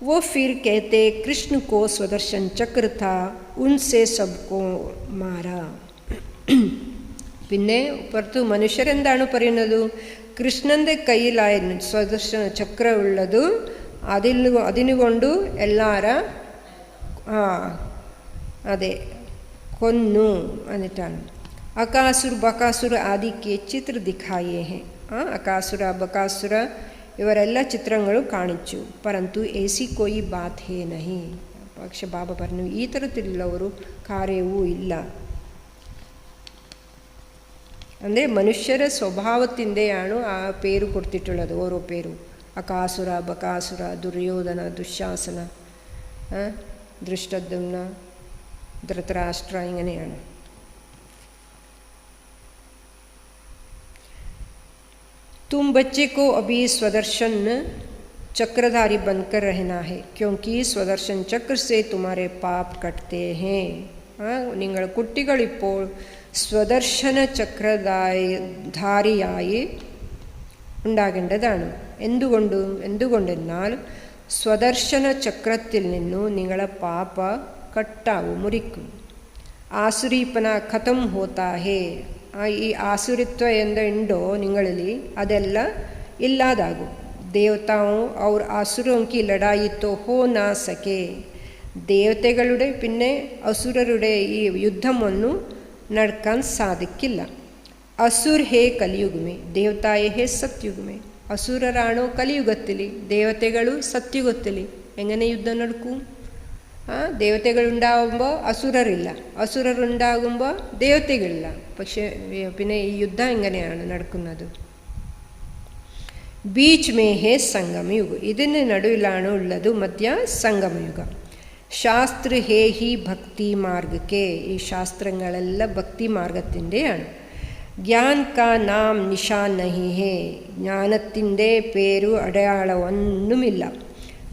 वो फिर कहते कृष्ण को स्वदर्शन चक्र था, उनसे सबको मारा. പിന്നെ പുറത്ത് മനുഷ്യരെന്താണ് പറയുന്നത്? കൃഷ്ണൻ്റെ കയ്യിലായിരുന്നു സ്വദർശന ചക്ര ഉള്ളത്, അതിനുകൊണ്ട് എല്ലാവരും അതെ കൊന്നു എന്നിട്ടാണ്. അകാസുർ ബകാസുർ ആദിക്ക് ചിത്ര ദിഖായേ ഹെ. അകാസുര ബകാസുര ഇവരെല്ലാ ചിത്രങ്ങളും കാണിച്ചു. പരന്തു ഏസി കോയി ബാത് ഹേ നഹി. പക്ഷെ ബാബ പറഞ്ഞു ഈ തരത്തിലുള്ള ഒരു കാര്യവും ഇല്ല. ಅಂದರೆ മനുഷ്യര സ്വഭാവത്തിൻ്റെയാണ് ആ പേര് കൊടുത്തിട്ടുള്ളത്, ഓരോ പേരും. അകാസുര ബകാസുര ദുര്യോധന ദുശാസന ദൃഷ്ടദ്യുമ്ന ധൃതരാഷ്ട്ര ഇങ്ങനെയാണ്. तुम बच्चे को अभी स्वदर्शन चक्रधारी बनकर रहना है क्योंकि स्वदर्शन चक्र से तुम्हारे पाप कटते हैं. നിങ്ങൾ കുട്ടികളിപ്പോൾ സ്വദർശന ചക്രധാരിയായി ഉണ്ടാകേണ്ടതാണ്. എന്തുകൊണ്ടെന്നാൽ സ്വദർശന ചക്രത്തിൽ നിന്നു നിങ്ങളെ പാപ കട്ടാവും, മുറിക്കും. ആസുരീപ്പന ഖതം ഹോത്താ ഹേ. ഈ ആസുരിത്വം എന്തുണ്ടോ നിങ്ങളിൽ അതെല്ലാം ഇല്ലാതാകും. ദേവതാओं और आसुरों की लड़ाई तो हो ना सके. ദേവതകളുടെ പിന്നെ അസുരരുടെ ഈ യുദ്ധമൊന്നും നടക്കാൻ സാധിക്കില്ല. അസുർ ഹേ കലിയുഗമേ ദേവതായ ഹേ സത്യുഗമേ. അസുരരാണോ കലിയുഗത്തിൽ, ദേവതകൾ സത്യുഗത്തിൽ. എങ്ങനെ യുദ്ധം നടക്കും? ദേവതകളുണ്ടാകുമ്പോൾ അസുരരില്ല, അസുരരുണ്ടാകുമ്പോൾ ദേവതകളില്ല. പക്ഷെ പിന്നെ ഈ യുദ്ധം എങ്ങനെയാണ് നടക്കുന്നത്? ബീച്ച് മേ ഹേ സംഗമയുഗ. ഇതിന് നടുവിലാണ് ഉള്ളത് മധ്യ സംഗമയുഗ. ശാസ്ത്ര ഹേ ഹി ഭക്തി മാർഗക്കെ. ഈ ശാസ്ത്രങ്ങളെല്ലാം ഭക്തി മാർഗത്തിൻ്റെയാണ്. ജ്ഞാൻ കാ നാം നിശാൻ നഹി ഹേ. ജ്ഞാനത്തിൻ്റെ പേരു അടയാളം ഒന്നുമില്ല.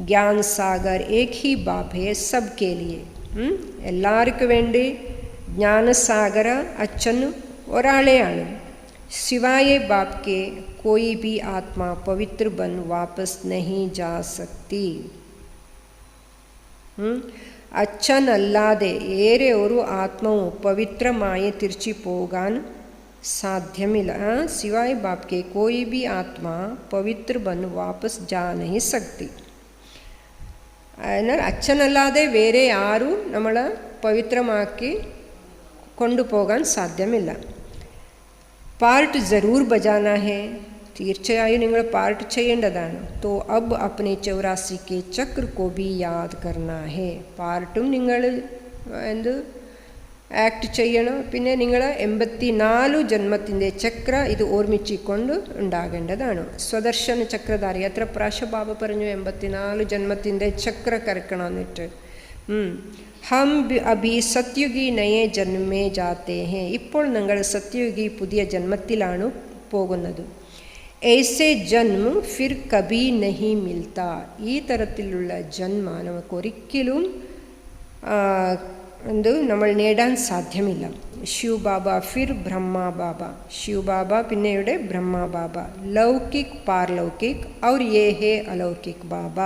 ജ്ഞാൻ സാഗർ ഏക് he Bap hey sub K ലിയെ. എല്ലാവർക്കും വേണ്ടി ജ്ഞാനസാഗര അച്ഛൻ ഒരാളെയാണ്. സിവായെ ബാപ് കെ कोई भी आत्मा पवित्र बन वापस नहीं जा सकती. അച്ഛനല്ലാതെ ഏറെ ഒരു ആത്മാവും പവിത്രമായി തിരിച്ചു പോകാൻ സാധ്യമില്ല. സിവായ് ബാപ് കെ कोई भी आत्मा पवित्र बन वापस जा नहीं सकती. എന്നാൽ അച്ഛനല്ലാതെ വേറെ ആരും നമ്മളെ പവിത്രമാക്കി കൊണ്ടുപോകാൻ സാധ്യമില്ല. പാർട്ട് ജറൂർ ബജാന ഹേ. തീർച്ചയായും നിങ്ങൾ പാർട്ട് ചെയ്യേണ്ടതാണ്. തോ അബ് അപ്നെ 84 കെ ചക്ര കോ ബി യാദ് കർനാ ഹേ. പാർട്ടും നിങ്ങൾ ആക്ട് ചെയ്യണം. പിന്നെ നിങ്ങൾ 84 ജന്മത്തിൻ്റെ ചക്ര ഇത് ഓർമ്മിച്ചിക്കൊണ്ട് ഉണ്ടാകേണ്ടതാണ്. സ്വദർശന ചക്രധാരി. എത്ര പ്രാവശ്യം ബാബ പറഞ്ഞു 84 ജന്മത്തിൻ്റെ ചക്ര കറക്കണം എന്നിട്ട്. ഹം അഭി സത്യുഗി നയേ ജന്മേ ജാത്തേ ഹേ. ഇപ്പോൾ നിങ്ങൾ സത്യുഗി പുതിയ ജന്മത്തിലാണ് പോകുന്നത്. ऐसे जन्म फिर कभी नहीं मिलता. ഈ തരത്തിലുള്ള ജന്മ നമുക്കൊരിക്കലും നമ്മൾ നേടാൻ സാധ്യമില്ല. ശിവ് ബാബ ഫിർ ബ്രഹ്മ ബാബ. ശിവ് ബാബ പിന്നെയുടെ ബ്രഹ്മ ബാബ. ലൗകിക് പാർലൗകിക് ഔർ യേ ഹേ അലൗകിക് ബാബ.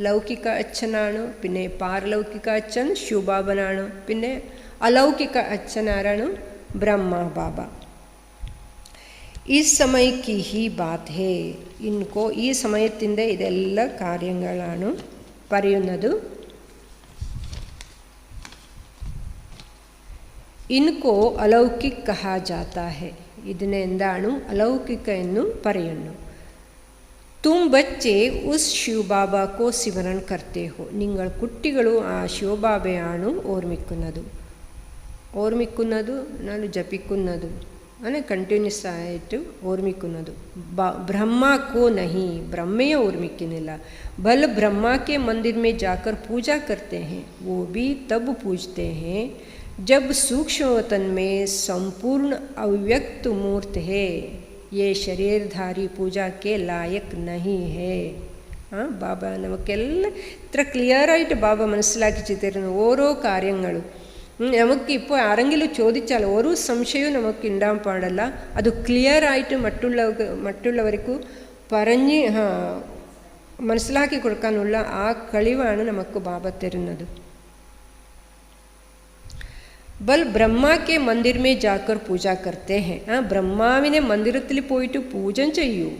ലൗകിക അച്ഛനാണ്, പിന്നെ പാരലൗകിക അച്ഛൻ ശിവബാബനാണ്, പിന്നെ അലൗകിക അച്ഛൻ ആരാണ്? ബ്രഹ്മ ബാബ. ഈ സമയ കി ഹി ബാത് ഹേ. ഇൻകോ ഈ സമയത്തിൻ്റെ ഇതെല്ലാം കാര്യങ്ങളാണ് പറയുന്നത്. ഇൻകോ അലൗകിക് കഹാ ജാതാ ഹേ. ഇതിനെ എന്താണ് അലൗകിക എന്നും പറയുന്നു. തും ബച്ചെ ഉസ് ശിവബാബ കോ സ്മരൺ കർത്തേ ഹോ. നിങ്ങൾ കുട്ടികളും ആ ശിവബാബയാണ് ഓർമ്മിക്കുന്നത് എന്നാൽ ജപിക്കുന്നത്, അങ്ങനെ കണ്ടിന്യൂസ് ആയിട്ട് ഓർമ്മിക്കുന്നത്. ബ്രഹ്മ കോ നഹി. ബ്രഹ്മയെ ഓർമ്മിക്കുന്നില്ല. ബൽ ബ്രഹ്മ കെ मंदिर में जाकर पूजा करते हैं. वो भी तब पूजते हैं जब सूक्ष्म वतन में संपूर्ण अव्यक्त मूर्त है. ये शरीरधारी पूजा के लायक नहीं है. ബാബ നമുക്കെല്ലാം ഇത്ര ക്ലിയറായിട്ട് ബാബ മനസ്സിലാക്കി തരുന്നു ഓരോ കാര്യങ്ങളും. നമുക്കിപ്പോൾ ആരെങ്കിലും ചോദിച്ചാൽ ഒരു സംശയവും നമുക്ക് ഉണ്ടാകാൻ പാടില്ല. അത് ക്ലിയറായിട്ട് മറ്റുള്ളവർക്ക് പറഞ്ഞ് മനസ്സിലാക്കി കൊടുക്കാനുള്ള ആ കഴിവാണ് നമുക്ക് ബാബ തരുന്നത്. ബൽ ബ്രഹ്മ കെ मंदिर में जाकर पूजा करते हैं. ബ്രഹ്മാവിനെ മന്ദിരത്തിൽ പോയിട്ട് പൂജ ചെയ്യൂ.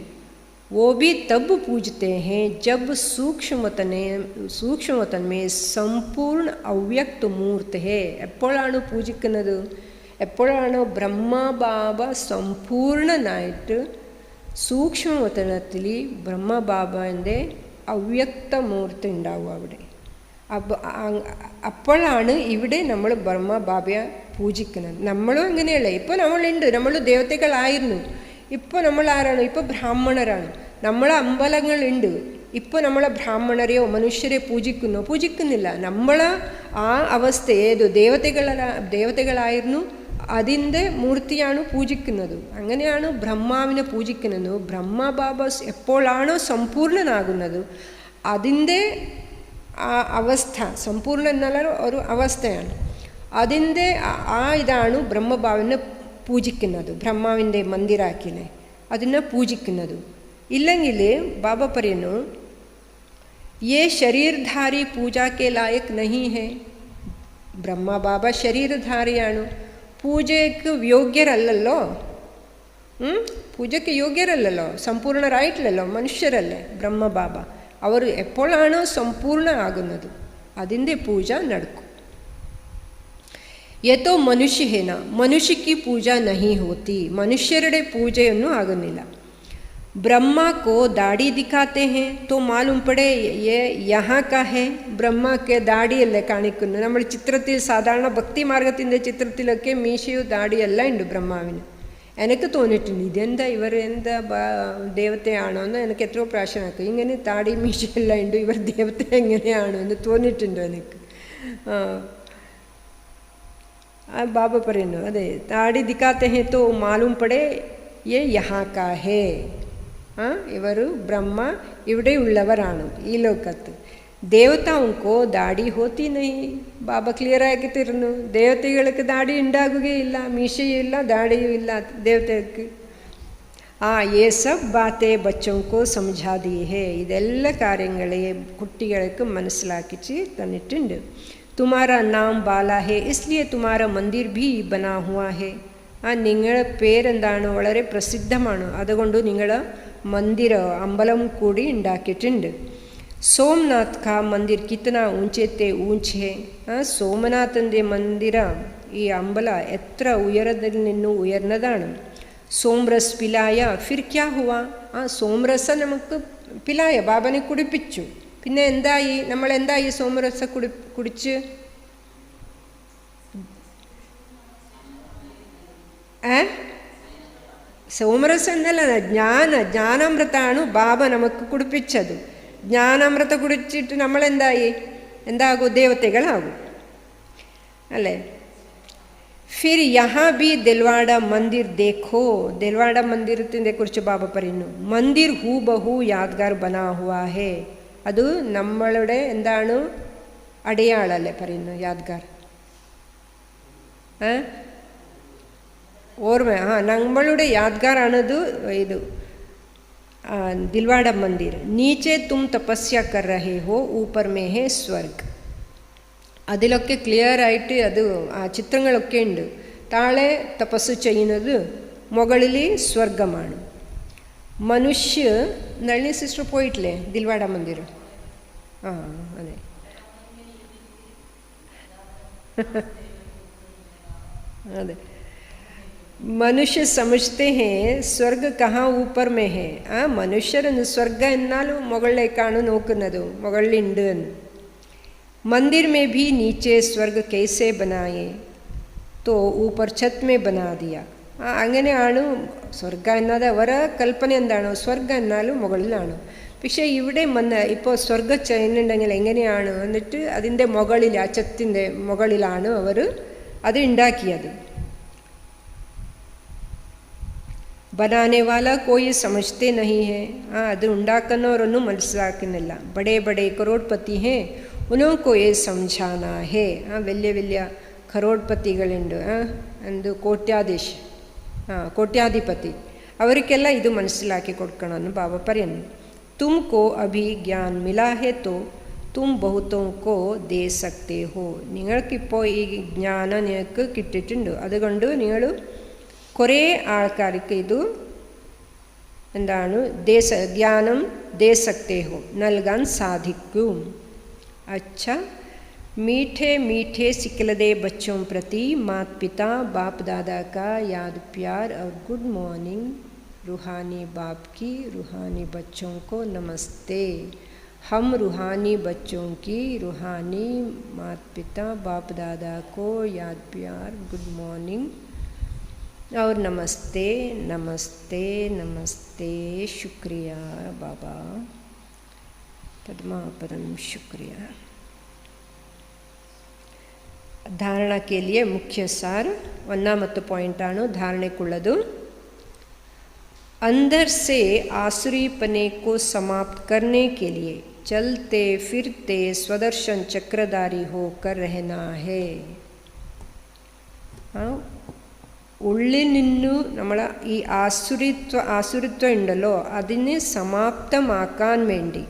वो भी तब पूजते हैं जब सूक्ष्म वतन में संपूर्ण अव्यक्त मूर्त है. എപ്പോഴാണ് പൂജിക്കുന്നത്? എപ്പോഴാണ് ബ്രഹ്മ ബാബ സമ്പൂർണനായിട്ട് സൂക്ഷ്മവതനത്തിൽ ബ്രഹ്മ ബാബൻ്റെ അവ്യക്ത മൂർത്തി ഉണ്ടാവുക അവിടെ. അപ്പോഴാണ് ഇവിടെ നമ്മൾ ബ്രഹ്മ ബാബയെ പൂജിക്കുന്നത്. നമ്മളും അങ്ങനെയല്ല. ഇപ്പോൾ നമ്മളുണ്ട്, നമ്മൾ ദേവതകളായിരുന്നു. ഇപ്പോൾ നമ്മൾ ആരാണ്? ഇപ്പോൾ ബ്രാഹ്മണരാണ്. നമ്മളെ അമ്പലങ്ങളുണ്ട്, ഇപ്പോൾ നമ്മളെ ബ്രാഹ്മണരെയോ മനുഷ്യരെ പൂജിക്കുന്നില്ല. നമ്മൾ ആ അവസ്ഥ ഏതു ദേവതകളായിരുന്നു അതിൻ്റെ മൂർത്തിയാണ് പൂജിക്കുന്നത്. അങ്ങനെയാണ് ബ്രഹ്മാവിനെ പൂജിക്കുന്നത്. ബ്രഹ്മബാബ എപ്പോഴാണോ സമ്പൂർണ്ണനാകുന്നത് അതിൻ്റെ ആ അവസ്ഥ, സമ്പൂർണ്ണ എന്നുള്ള ഒരു അവസ്ഥയാണ്, അതിൻ്റെ ഇതാണ് ബ്രഹ്മബാബിനെ പൂജിക്കുന്നത്. ബ്രഹ്മാവിൻ്റെ മന്ദിരാക്കിനെ അതിനെ പൂജിക്കുന്നത്. ഇല്ലെങ്കിൽ ബാബ പറയുന്നു ये शरीरधारी पूजा के लायक नहीं है. ബ്രഹ്മ ബാബ ശരീരധാരിയാണ്, പൂജയ്ക്ക് യോഗ്യരല്ലല്ലോ. പൂജയ്ക്ക് യോഗ്യരല്ലല്ലോ, സമ്പൂർണരായിട്ടില്ലല്ലോ, മനുഷ്യരല്ലേ ബ്രഹ്മ ബാബ. അവർ എപ്പോഴാണ് സമ്പൂർണ്ണ ആകുന്നത് അതിൻ്റെ പൂജ നടക്കും. ये तो मनुष्य है ना, मनुष्य की पूजा नहीं होती. മനുഷ്യരുടെ പൂജയൊന്നും ആകുന്നില്ല. ब्रह्मा को दाढ़ी दिखाते हैं तो मालूम पड़े ये यहाँ का है. ब्रह्मा के ദാടിയല്ലേ കാണിക്കുന്നു. നമ്മൾ ചിത്രത്തിൽ സാധാരണ ഭക്തി മാർഗത്തിൻ്റെ ചിത്രത്തിലൊക്കെ മീശയും ദാടിയെല്ലാം ഉണ്ട് ബ്രഹ്മാവിന്. എനിക്ക് തോന്നിയിട്ടുണ്ട് ഇതെന്താ ഇവർ എന്താ ദേവതയാണോ എന്ന്. എനിക്ക് എത്രയോ പ്രാവശ്യം ആക്കും ഇങ്ങനെ താടി മീശയെല്ലാം ഉണ്ട്, ഇവർ ദേവത എങ്ങനെയാണോ എന്ന് തോന്നിയിട്ടുണ്ടോ എനിക്ക്. ബാബ പറയുന്നു അതെ, താടി ദിക്കാത്തെ ഹേ തോ മാലൂം പടേ യേ യഹാ കാ ഹേ. ഇവർ ബ്രഹ്മ ഇവിടെയുള്ളവരാണ് ഈ ലോകത്ത്. ദേവതാവുക്കോ ദാടി ഹോത്തി നഹി. ബാബ ക്ലിയറാക്കി തരുന്നു, ദേവതകൾക്ക് ദാടി ഉണ്ടാകുകയില്ല, മീശയും ദാടിയും ഇല്ല ദേവതകൾക്ക്. യേ സബ് ബാത്തേ ബച്ചോക്കോ സമझा दी है. ഇതെല്ലാ കാര്യങ്ങളെയും കുട്ടികൾക്ക് മനസ്സിലാക്കിച്ച് തന്നിട്ടുണ്ട്. തുമാരാ നാം ബാല ഹേ ഇസ്ലിയെ തുമാരാ മന്ദിർ ഭി ബനാ ഹുവാ ഹേ. നിങ്ങളുടെ പേരെന്താണ്, വളരെ പ്രസിദ്ധമാണ്, അതുകൊണ്ട് നിങ്ങൾ मंदिर अम्बलम कूड़ी ഉണ്ടാക്കിയിട്ടുണ്ട്. സോംനാഥ് കാ മന്ദിർ കിത്തന ഊഞ്ചത്തെ ഊഞ്ച് ഹേ. സോമനാഥൻ്റെ മന്ദിര ഈ അമ്പല എത്ര ഉയരത്തിൽ നിന്നും ഉയർന്നതാണ്. സോംരസ് പിലായ ഫിർ ക്യാ ഹുവാ. സോംരസ നമുക്ക് പിലായ ബാബനെ കുടിപ്പിച്ചു. പിന്നെ എന്തായി, നമ്മൾ എന്തായി സോമരസ കുടിച്ച്? സോമരസം എന്നല്ല, ജ്ഞാനാമൃതമാണ് ബാബ നമുക്ക് കുടിപ്പിച്ചത്. ജ്ഞാനാമൃത കുടിച്ചിട്ട് എന്താകും? ദേവതകളാകും അല്ലേ. ഫിർ യഹാ ബി ദിൽവാഡ മന്ദിർ ദേഖോ. ദിൽവാഡ മന്ദിരത്തിനെ കുറിച്ച് ബാബ പറയുന്നു, മന്ദിർ ഹൂ ബഹു യാദ്ഗാർ ബനാ ഹുവാ ഹേ. അത് നമ്മളുടെ അടയാളല്ലേ പറയുന്നു, യാദ്ഗാർ ഓർമ്മ. നമ്മളുടെ യാദ്ഗാറാണത് ഇത് ദിൽവാഡ മന്ദിർ. നീച്ചെ തും തപസ്യ കർ രഹേ ഹോ ഊപ്പർ മേ ഹേ സ്വർഗ്. അതിലൊക്കെ ക്ലിയറായിട്ട് അത് ചിത്രങ്ങളൊക്കെ ഉണ്ട്. താഴെ തപസ് ചെയ്യുന്നത്, മുകളിൽ സ്വർഗമാണ്. മനുഷ്യ നളിനി സിസ്റ്റർ പോയിട്ടില്ലേ ദിൽവാഡ മന്ദിർ? അതെ. അതെ, മനുഷ്യ സമജ്തേ ഹേ സ്വർഗ കഹാ ഊപ്പർ മേ ഹേ. മനുഷ്യരെന്ന് സ്വർഗ എന്നാലും മുകളിലേക്കാണ് നോക്കുന്നത്, മുകളിലുണ്ട് എന്ന്. मंदिर में भी नीचे स्वर्ग कैसे बनाए तो ऊपर छत में बना दिया. അങ്ങനെയാണ് സ്വർഗ എന്നത് അവരെ കൽപ്പന എന്താണ്, സ്വർഗ എന്നാലും മുകളിലാണ്. പക്ഷേ ഇവിടെ ഇപ്പോൾ സ്വർഗ ചെയ്യുന്നുണ്ടെങ്കിൽ എങ്ങനെയാണ് എന്നിട്ട് അതിൻ്റെ മുകളിൽ, ആ ഛത്തിൻ്റെ മുകളിലാണ് അവർ അത് ഉണ്ടാക്കിയത്. ബനാനെ വാല കോയി സമജ്തേ നഹി ഹേ. അത് ഉണ്ടാക്കുന്നവരൊന്നും മനസ്സിലാക്കുന്നില്ല. ബഡേ ബഡേ കരോഡ്പതി ഹേ, ഉनको ये समझाना है. വലിയ വലിയ കരോഡ്പതികളുണ്ട്, എന്ത് കോട്യാധിപതി, അവർക്കെല്ലാം ഇത് മനസ്സിലാക്കി കൊടുക്കണമെന്ന് ബാബ പറയുന്നു. തുംകോ അഭി ജ്ഞാൻ മിലാ ഹെ തോ തും ബഹുതോं को दे सकते हो. നിങ്ങൾക്കിപ്പോൾ ഈ ജ്ഞാനം നിങ്ങൾക്ക് കിട്ടിയിട്ടുണ്ട്, അതുകൊണ്ട് നിങ്ങൾ കുറേ ആൾക്കാർക്ക് ഇത് ജ്ഞാനം ദേ സക്തേ ഹോ, നൽകാൻ സാധിക്കും. अच्छा, मीठे मीठे सिकलदे बच्चों प्रति माता पिता बाप दादा का याद प्यार और गुड मॉर्निंग. रूहानी बाप की रूहानी बच्चों को नमस्ते. हम रूहानी बच्चों की रूहानी माता पिता बाप दादा को याद प्यार, गुड मॉर्निंग और नमस्ते नमस्ते नमस्ते. शुक्रिया बाबा. पद्मापदम शुक्रिया. ಧಾರಣ के लिए मुख्य सार ഒന്നാമത്തെ പോയിന്റാണ് ധാരണയ്ക്കുള്ളത്. अंदर से आसुरीपने को समाप्त करने के लिए चलते फिरते स्वदर्शन चक्रधारी होकर रहना है. ഉള്ളിൽ നിന്നു നമ്മൾ ഈ ആസുരിത്വം ഉണ്ടല്ലോ അതിനെ സമാപ്തമാക്കാൻ വേണ്ടി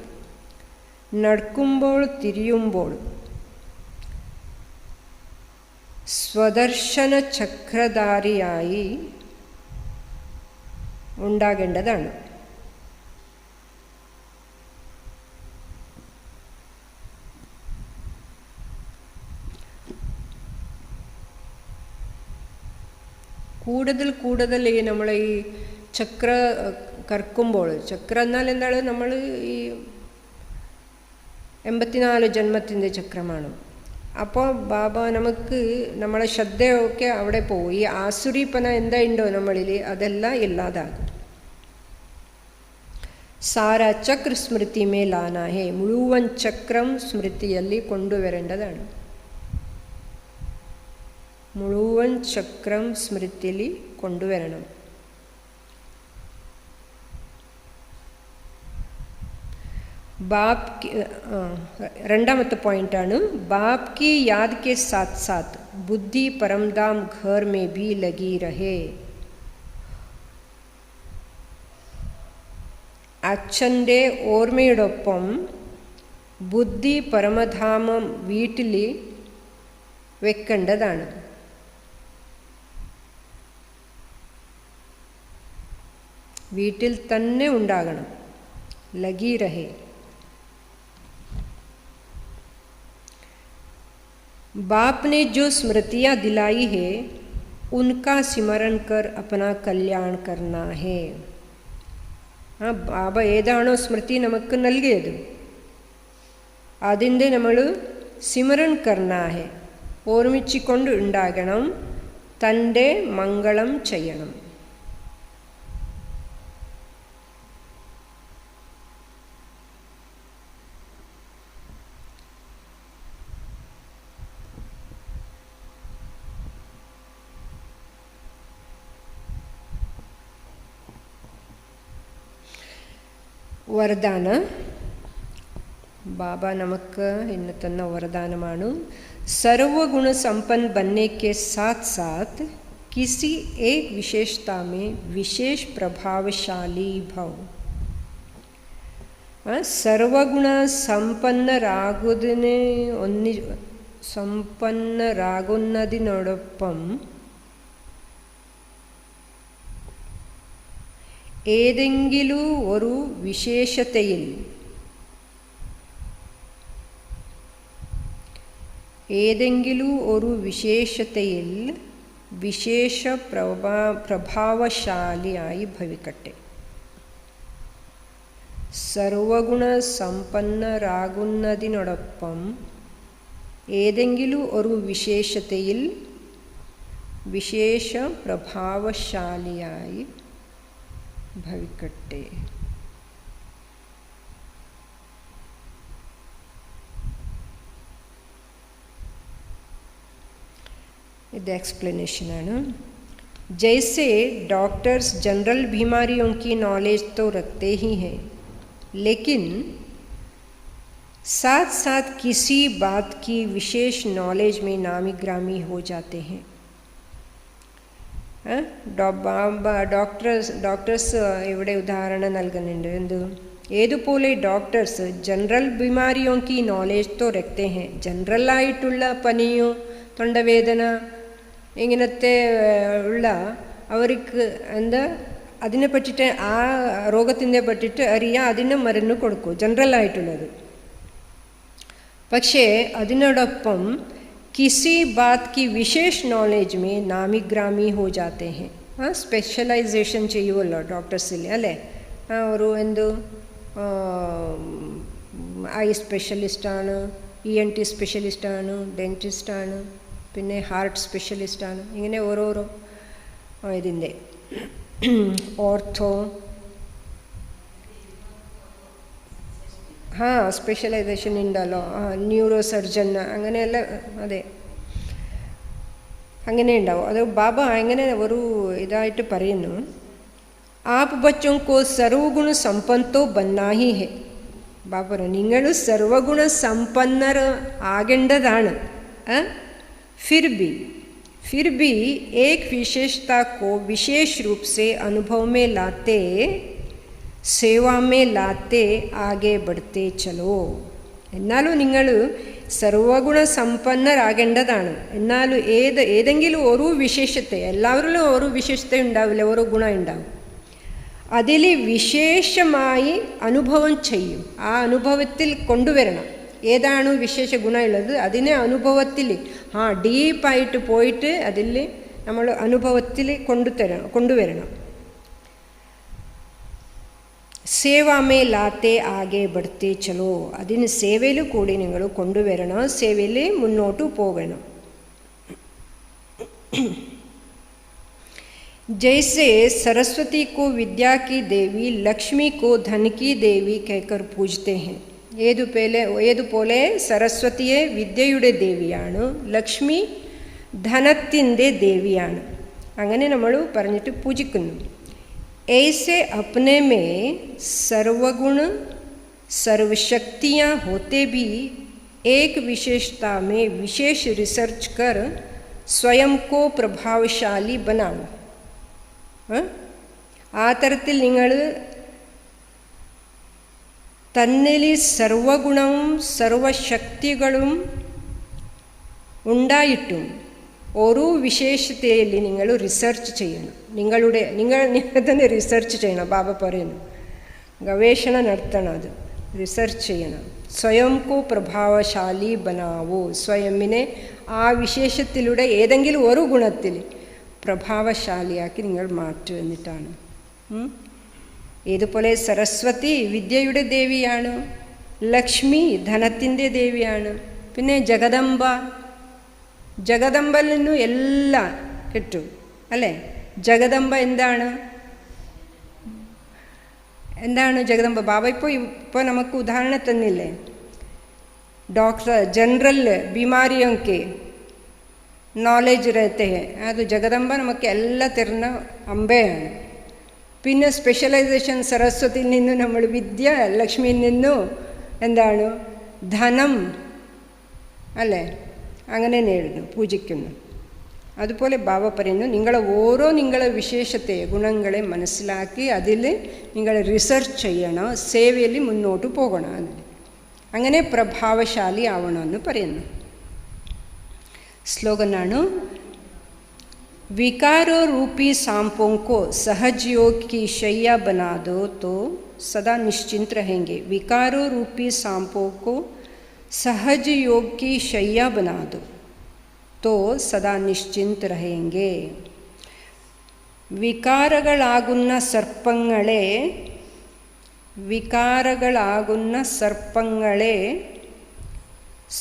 നടക്കുമ്പോൾ തിരിയുമ്പോൾ സ്വദർശന ചക്രധാരിയായി ഉണ്ടാകേണ്ടതാണ്. കൂടുതൽ ഈ നമ്മൾ ഈ ചക്ര കറക്കുമ്പോൾ, ചക്ര എന്നാൽ എന്താണ്, നമ്മൾ ഈ 84 ജന്മത്തിൻ്റെ ചക്രമാണ്. അപ്പോൾ ബാബ നമുക്ക് നമ്മളെ ശ്രദ്ധയൊക്കെ അവിടെ പോകും. ഈ ആസുരീപ്പന എന്തായുണ്ടോ നമ്മളിൽ അതെല്ലാം ഇല്ലാതാകും. സാര ചക്ര സ്മൃതി മേ ലാനാ ഹേ, മുഴുവൻ ചക്രം സ്മൃതിಯಲ್ಲಿ കൊണ്ടുവരേണ്ടതാണ്. മുഴുവൻ ചക്രം സ്മൃതിയിൽ കൊണ്ടുവരണം. രണ്ടാമത്തെ പോയിന്റാണ് बाप की याद के साथ साथ बुद्धि परमधाम घर में भी लगी रहे. അച്ഛൻ്റെ ഓർമ്മയോടൊപ്പം ബുദ്ധി പരമധാമം വീട്ടിൽ വെക്കേണ്ടതാണ്. വീട്ടിൽ തന്നെ ഉണ്ടാകണം. ലഗി രഹേ. बाप ने जो स्मृतियाँ दिलाई है उनका सिमरन कर अपना कल्याण करना है. ബാബ ഏതാണോ സ്മൃതി നമുക്ക് നൽകിയത് അതിൻ്റെ നമ്മൾ സിമരൻ കർണാ ഹെ, ഓർമ്മിച്ചുകൊണ്ട് ഉണ്ടാകണം, തൻ്റെ മംഗളം ചെയ്യണം. വരദാന ബാബ നമുക്ക് ഇന്ന് തന്ന വരദാനമാണ്. सर्वगुण संपन्न बनने के साथ साथ किसी एक विशेषता में विशेष प्रभावशाली भव. സർവഗുണ സമ്പന്നരാകുന്നതിനോടൊപ്പം ഏതെങ്കിലും ഒരു വിശേഷതയിൽ വിശേഷ പ്രഭാവശാലിയായി ഭവിക്കട്ടെ. സർവഗുണ സമ്പന്നരാകുന്നതിനോടൊപ്പം ഏതെങ്കിലും ഒരു വിശേഷതയിൽ വിശേഷ പ്രഭാവശാലിയായി ഭവിക്കട്ടെ. ഇത് एक्सप्लेनेशन जैसे डॉक्टर्स जनरल बीमारियों की नॉलेज तो रखते ही हैं, लेकिन साथ साथ किसी बात की विशेष नॉलेज में नामी ग्रामी हो जाते हैं. ഡോക്ടേഴ്സ് ഇവിടെ ഉദാഹരണം നൽകുന്നുണ്ട്. എന്ത് ഏതുപോലെ ഡോക്ടേഴ്സ് ജനറൽ ബിമാരിയോ കി നോളേജ് തോ രഖ്തേ ഹെ, ജനറലായിട്ടുള്ള പനിയോ തൊണ്ടവേദന ഇങ്ങനത്തെ ഉള്ള അവർക്ക് എന്താ അതിനെ പറ്റിയിട്ട് ആ രോഗത്തിനെ പറ്റിയിട്ട് അറിയാൻ അതിന് മരുന്ന് കൊടുക്കും ജനറലായിട്ടുള്ളത്. പക്ഷേ അതിനോടൊപ്പം किसी बात की विशेष नॉलेज में नामी ग्रामी हो जाते हैं. സ്പെഷ്യലൈസേഷൻ ചെയ്യുമല്ലോ ഡോക്ടേഴ്സിൽ അല്ലേ. ഒരു എന്ത് ഐ സ്പെഷ്യലിസ്റ്റാണ്, ENT സ്പെഷ്യലിസ്റ്റാണ്, ഡെൻറ്റിസ്റ്റാണ്, പിന്നെ ഹാർട്ട് സ്പെഷ്യലിസ്റ്റാണ്, ഇങ്ങനെ ഓരോരോ ഇതിൻ്റെ ഓർത്തോ സ്പെഷ്യലൈസേഷൻ ഉണ്ടല്ലോ, ന്യൂറോ സർജൻ അങ്ങനെയല്ല, അതെ അങ്ങനെ ഉണ്ടാവും. അത് ബാബ അങ്ങനെ ഒരു ഇതായിട്ട് പറയുന്നു, ആപ് ബച്ചോं को സർവഗുണ സമ്പന്നോ ബന്നാ ഹി ഹെ. ബാബ പറഞ്ഞു നിങ്ങൾ സർവഗുണ സമ്പന്നർ ആകേണ്ടതാണ്. फिर भी एक विशेषता को विशेष रूप से अनुभव में लाते, सेवा में लाते आगे बढ़ते चलो. എന്നാലും നിങ്ങൾ സർവഗുണ സമ്പന്നരാകേണ്ടതാണ്. എന്നാലും ഏതെങ്കിലും ഒരു വിശേഷത്തെ, എല്ലാവരിലും ഒരു വിശേഷത ഉണ്ടാവില്ല, ഓരോ ഗുണം ഉണ്ടാവും. അതിൽ വിശേഷമായി അനുഭവം ചെയ്യും, ആ അനുഭവത്തിൽ കൊണ്ടുവരണം. ഏതാണ് വിശേഷ ഗുണമുള്ളത് അതിനെ അനുഭവത്തിൽ ഡീപ്പായിട്ട് പോയിട്ട് അതിൽ നമ്മൾ അനുഭവത്തിൽ കൊണ്ടുവരണം. സേവാമേ ലാത്തെ ആകെ ബഡ്ത്തെ ചലോ. അതിന് സേവയിൽ കൂടി നിങ്ങൾ കൊണ്ടുവരണം, സേവയിൽ മുന്നോട്ട് പോകണം. जैसे सरस्वती को विद्या की देवी, लक्ष्मी को धन की देवी कहकर पूजते हैं. ഏതുപോലെ സരസ്വതിയെ വിദ്യയുടെ ദേവിയാണ്, ലക്ഷ്മി ധനത്തിൻ്റെ ദേവിയാണ്, അങ്ങനെ നമ്മൾ പറഞ്ഞിട്ട് പൂജിക്കുന്നു. ऐसे अपने में सर्वगुण सर्वशक्तियाँ होते भी एक विशेषता में विशेष रिसर्च कर स्वयं को प्रभावशाली बनाओ. ആ തരത്തിൽ നിങ്ങൾ തന്നിൽ സർവഗുണവും സർവശക്തികളും ഉണ്ടായിട്ടും ഓരോ വിശേഷതയിൽ നിങ്ങൾ റിസർച്ച് ചെയ്യണം. നിങ്ങൾ തന്നെ റിസർച്ച് ചെയ്യണം. ബാബ പറയുന്നു ഗവേഷണം നടത്തണം, അത് റിസർച്ച് ചെയ്യണം. സ്വയം കോ പ്രഭാവശാലി ബനാവോ. സ്വയമിനെ ആ വിശേഷത്തിലൂടെ ഏതെങ്കിലും ഒരു ഗുണത്തിൽ പ്രഭാവശാലിയാക്കി നിങ്ങൾ മാറ്റു എന്നിട്ടാണ്. ഏതുപോലെ സരസ്വതി വിദ്യയുടെ ദേവിയാണ്, ലക്ഷ്മി ധനത്തിൻ്റെ ദേവിയാണ്, പിന്നെ ജഗദമ്പയിൽ നിന്നും എല്ലാം കിട്ടും അല്ലേ. ജഗദമ്പ എന്താണ് ജഗദമ്പ? ബാബ ഇപ്പോൾ നമുക്ക് ഉദാഹരണം തന്നില്ലേ, ഡോക്ടർ जनरल बीमारियों के നോളേജ് रहते हैं, അത് ജഗദമ്പ നമുക്ക് എല്ലാം തരുന്ന അമ്പയാണ്. പിന്നെ സ്പെഷ്യലൈസേഷൻ സരസ്വതിയിൽ നിന്നും നമ്മൾ വിദ്യ, ലക്ഷ്മിയിൽ നിന്നും എന്താണ് ധനം അല്ലേ, അങ്ങനെ നേടുന്നു, പൂജിക്കുന്നു. അതുപോലെ ബാബ പറയുന്നു നിങ്ങളെ വിശേഷത്തെ ഗുണങ്ങളെ മനസ്സിലാക്കി അതിൽ നിങ്ങൾ റിസർച്ച് ചെയ്യണം, സേവയിൽ മുന്നോട്ട് പോകണം, അങ്ങനെ പ്രഭാവശാലി ആവണമെന്ന് പറയുന്നു. സ്ലോഗനാണ് विकारो रूपी सांपों को सहज योग की शैया बना दो तो सदा निश्चिंत रहेंगे. विकारो रूपी सांपों को सहज योग की शैया बना दो तो सदा निश्चिंत रहेंगे. വികാരങ്ങളാകുന്ന സർപ്പങ്ങളെ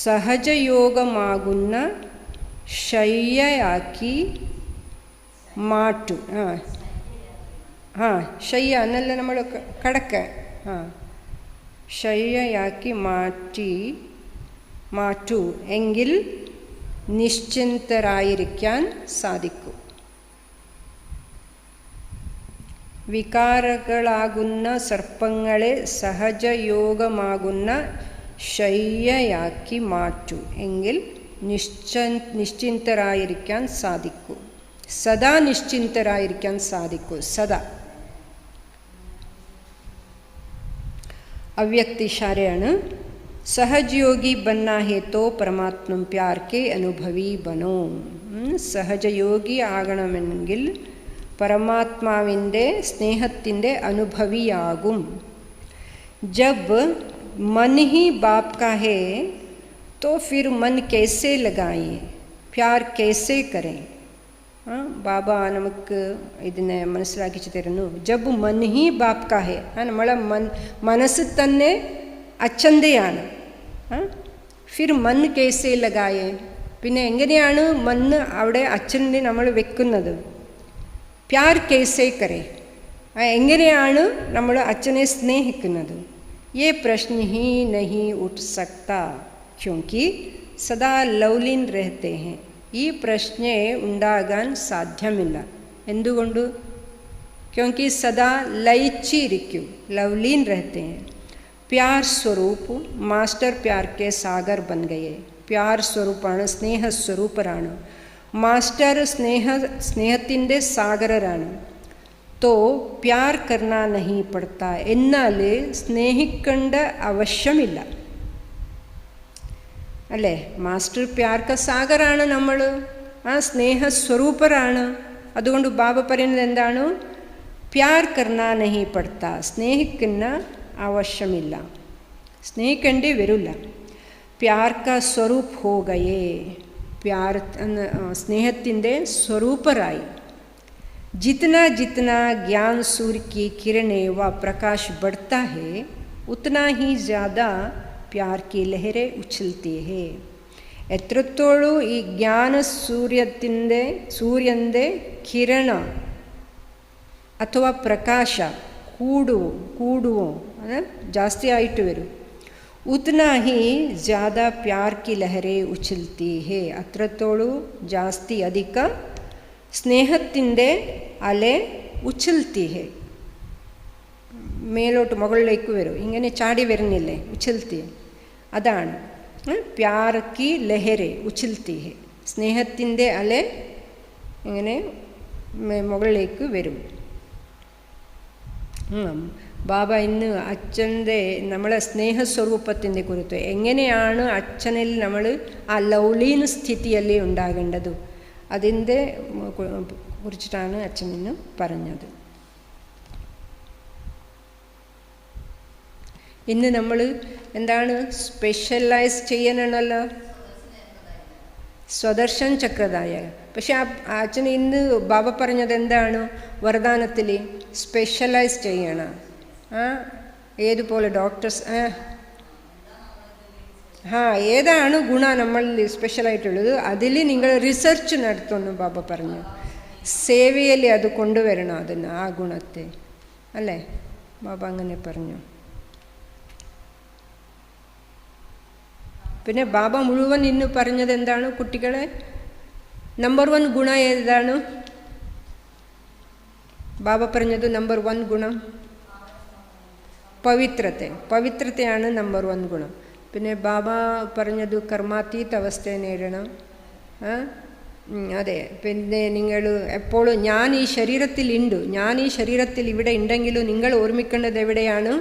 സഹജയോഗമാകുന്ന ശയ്യയാക്കി മാറ്റു. ശയ്യ എന്നല്ല നമ്മൾ കിടക്ക, ശയ്യയാക്കി മാറ്റു എങ്കിൽ നിശ്ചിന്തരായിരിക്കാൻ സാധിക്കും. വികാരങ്ങളാകുന്ന സർപ്പങ്ങളെ സഹജയോഗമാകുന്ന ശയ്യയാക്കി മാറ്റു എങ്കിൽ നിശ്ചിന്തരായിരിക്കാൻ സാധിക്കൂ. സദാ നിശ്ചിന്തരായിരിക്കാൻ സാധിക്കൂ. സദാ അവ്യക്ത ഇഷാരയാണ്. സഹജയോഗി ബന്നാ ഹേ തോ പരമാത്മ പ്യാർ കെ അനുഭവി ബനോ. സഹജയോഗി ആകണമെങ്കിൽ പരമാത്മാവിൻ്റെ സ്നേഹത്തിൻ്റെ അനുഭവിയാകും. ജബ് मन ही बाप का है तो फिर मन कैसे लगाएं, प्यार कैसे करें. ബാബ നമുക്ക് ഇതിനെ മനസ്സിലാക്കിച്ചു തരുന്നു. ജബ് മൻ ഹി ബാപ് കാ ഹെ, നമ്മളെ മനസ്സ് തന്നെ അച്ഛൻ്റെയാണ്. ഫിർ മൻ കേസേ ലഗായേ, പിന്നെ എങ്ങനെയാണ് മണ്ണ് അവിടെ അച്ഛനെ നമ്മൾ വെക്കുന്നത്. പ്യാർ കേസേ കരേ, എങ്ങനെയാണ് നമ്മൾ അച്ഛനെ സ്നേഹിക്കുന്നത്. ये प्रश्न ही नहीं उठ सकता क्योंकि സദാ ലൗലീൻ रहते हैं. ഈ പ്രശ്നേ ഉണ്ടാകാൻ സാധ്യമില്ല. എന്തുകൊണ്ട്? क्योंकि सदा ലയിച്ചിരിക്കും, ലൗലീൻ रहते हैं. प्यार स्वरूप മാസ്റ്റർ प्यार के सागर बन गए. प्यार സ്വരൂപാണ്, സ്നേഹസ്വരൂപരാണ്. മാസ്റ്റർ സ്നേഹത്തിൻ്റെ സാഗരരാണ്. तो प्यार करना नहीं पड़ता. എന്നാൽ സ്നേഹിക്കേണ്ട ആവശ്യമില്ല അല്ലേ? മാസ്റ്റർ പ്യാർക്ക സാഗറാണ് നമ്മൾ, ആ സ്നേഹസ്വരൂപരാണ്. അതുകൊണ്ട് ബാബ പറയുന്നത് എന്താണ്? പ്യാർ കർണ നഹി പഡ്ത, സ്നേഹിക്കുന്ന ആവശ്യമില്ല, സ്നേഹിക്കേണ്ടി വരില്ല. പ്യാർക്ക സ്വരൂപ് ഹോ ഗയേ, പ്യാർ സ്നേഹത്തിൻ്റെ സ്വരൂപരായി. जितना जितना ज्ञान सूर्य की किरणें व प्रकाश बढ़ता है उतना ही ज़्यादा प्यार की लहरें उछलती है. എത്രത്തോളം ഈ ജ്ഞാന സൂര്യൻ്റെ കിരണ അഥവാ പ്രകാശ കൂടുവോ ജാസ്തി ആയിട്ട് വരും. ഉतना ही ज़्यादा प्यार की लहरें उछलती है. അത്രത്തോളം ജാസ്തി അധിക സ്നേഹത്തിൻ്റെ അലെ ഉച്ചൽത്തി ഹെ, മേലോട്ട് മുകളിലേക്ക് വരും, ഇങ്ങനെ ചാടി വരുന്നില്ലേ, ഉച്ചൽത്തി. അതാണ് പ്യാർ കി ലഹരെ ഉച്ചൽത്തി ഹെ, സ്നേഹത്തിൻ്റെ അലെ ഇങ്ങനെ മുകളിലേക്ക് വരും. ബാബ ഇന്ന് അച്ഛൻ്റെ നമ്മളെ സ്നേഹസ്വരൂപത്തിൻ്റെ കുറിച്ച് എങ്ങനെയാണ് അച്ഛനിൽ നമ്മൾ ആ ലൗലീന സ്ഥിതിയല്ലേ ഉണ്ടാകേണ്ടത്, അതിൻ്റെ കുറിച്ചിട്ടാണ് അച്ഛൻ ഇന്ന് പറഞ്ഞത്. ഇന്ന് നമ്മൾ എന്താണ് സ്പെഷ്യലൈസ് ചെയ്യാനാണല്ലോ, സ്വദർശൻ ചക്രധായ. പക്ഷെ ആ അച്ഛൻ ഇന്ന് ബാബ പറഞ്ഞത് എന്താണ്? വരദാനത്തിൽ സ്പെഷ്യലൈസ് ചെയ്യണം. ഏതുപോലെ ഡോക്ടേഴ്സ് ഏതാണ് ഗുണ നമ്മളിൽ സ്പെഷ്യലായിട്ടുള്ളത്, അതിൽ നിങ്ങൾ റിസർച്ച് നടത്തുമെന്ന് ബാബ പറഞ്ഞു. സേവയിൽ അത് കൊണ്ടുവരണം, അതിന് ആ ഗുണത്തെ അല്ലേ, ബാബ അങ്ങനെ പറഞ്ഞു. പിന്നെ ബാബ മുഴുവൻ ഇന്ന് പറഞ്ഞത് എന്താണ്? കുട്ടികളെ നമ്പർ 1 ഗുണം ഏതാണ്? ബാബ പറഞ്ഞത് നമ്പർ 1 ഗുണം പവിത്രതയാണ് നമ്പർ 1 ഗുണം. പിന്നെ ബാബ പറഞ്ഞത് കർമാതീത അവസ്ഥയെ നേടണം. അതെ, പിന്നെ നിങ്ങൾ എപ്പോഴും ഞാൻ ഈ ശരീരത്തിലുണ്ട്, ഞാൻ ഈ ശരീരത്തിൽ ഇവിടെ ഉണ്ടെങ്കിലും നിങ്ങൾ ഓർമ്മിക്കേണ്ടത് എവിടെയാണ്?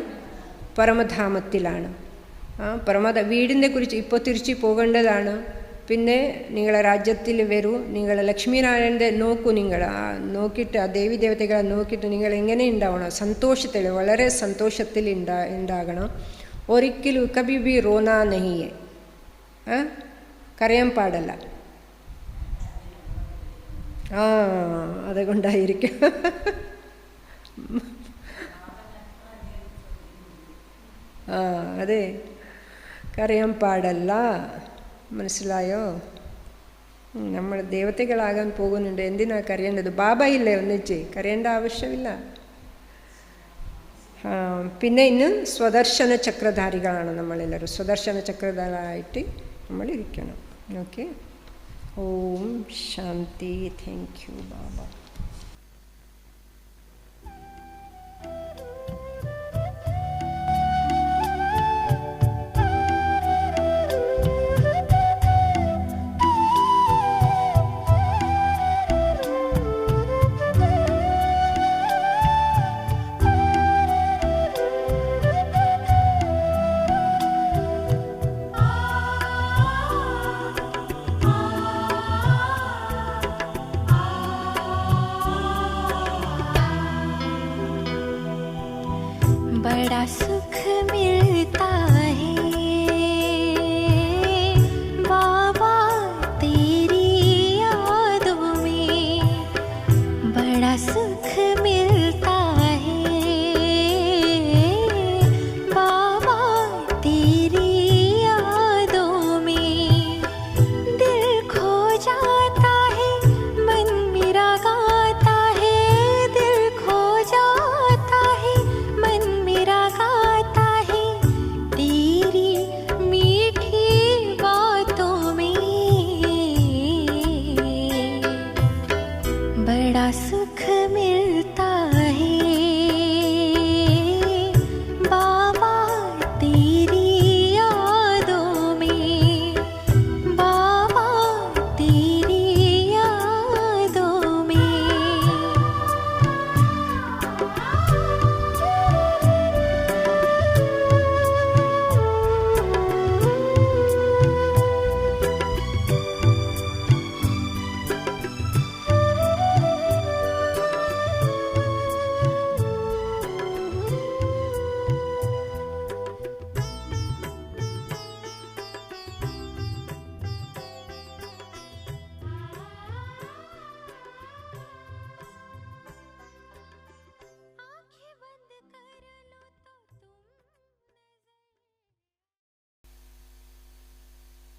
പരമധാമത്തിലാണ്. വീടിനെ കുറിച്ച് ഇപ്പോൾ തിരിച്ചു പോകേണ്ടതാണ്. പിന്നെ നിങ്ങളെ രാജ്യത്തിൽ വരൂ, നിങ്ങൾ ലക്ഷ്മീനാരായണൻ്റെ നോക്കൂ, നിങ്ങൾ നോക്കിയിട്ട് ആ ദേവി ദേവതകളെ നോക്കിയിട്ട് നിങ്ങൾ എങ്ങനെ ഉണ്ടാവണം? സന്തോഷത്തിൽ, വളരെ സന്തോഷത്തിൽ ഉണ്ടാകണം. ഒരിക്കലും കബി ബി റോന നഹിയെ, കരയാൻ പാടില്ല. അതുകൊണ്ടായിരിക്കും. അതെ, കരയാൻ പാടില്ല. മനസ്സിലായോ? നമ്മൾ ദേവതകളാകാൻ പോകുന്നുണ്ട്, എന്തിനാ കരയേണ്ടത്? ബാബ ഇല്ലേ ഒന്നിച്ച്, കരയേണ്ട ആവശ്യമില്ല. പിന്നെ ഇന്ന് സ്വദർശന ചക്രധാരികളാണ് നമ്മളെല്ലാവരും. സ്വദർശന ചക്രധാരികളായിട്ട് നമ്മൾ ഇരിക്കണം. ഓക്കെ, ഓം ശാന്തി. Thank you Baba. बड़ा सुख मिलता है बाबा तेरी यादों में, बड़ा सुख मिलता है बाबा तेरी यादों में। दिल खो जाता है, मन मेरा गाता है, दिल खो जाता है, मन मेरा गाता बड़ा सुख मिलता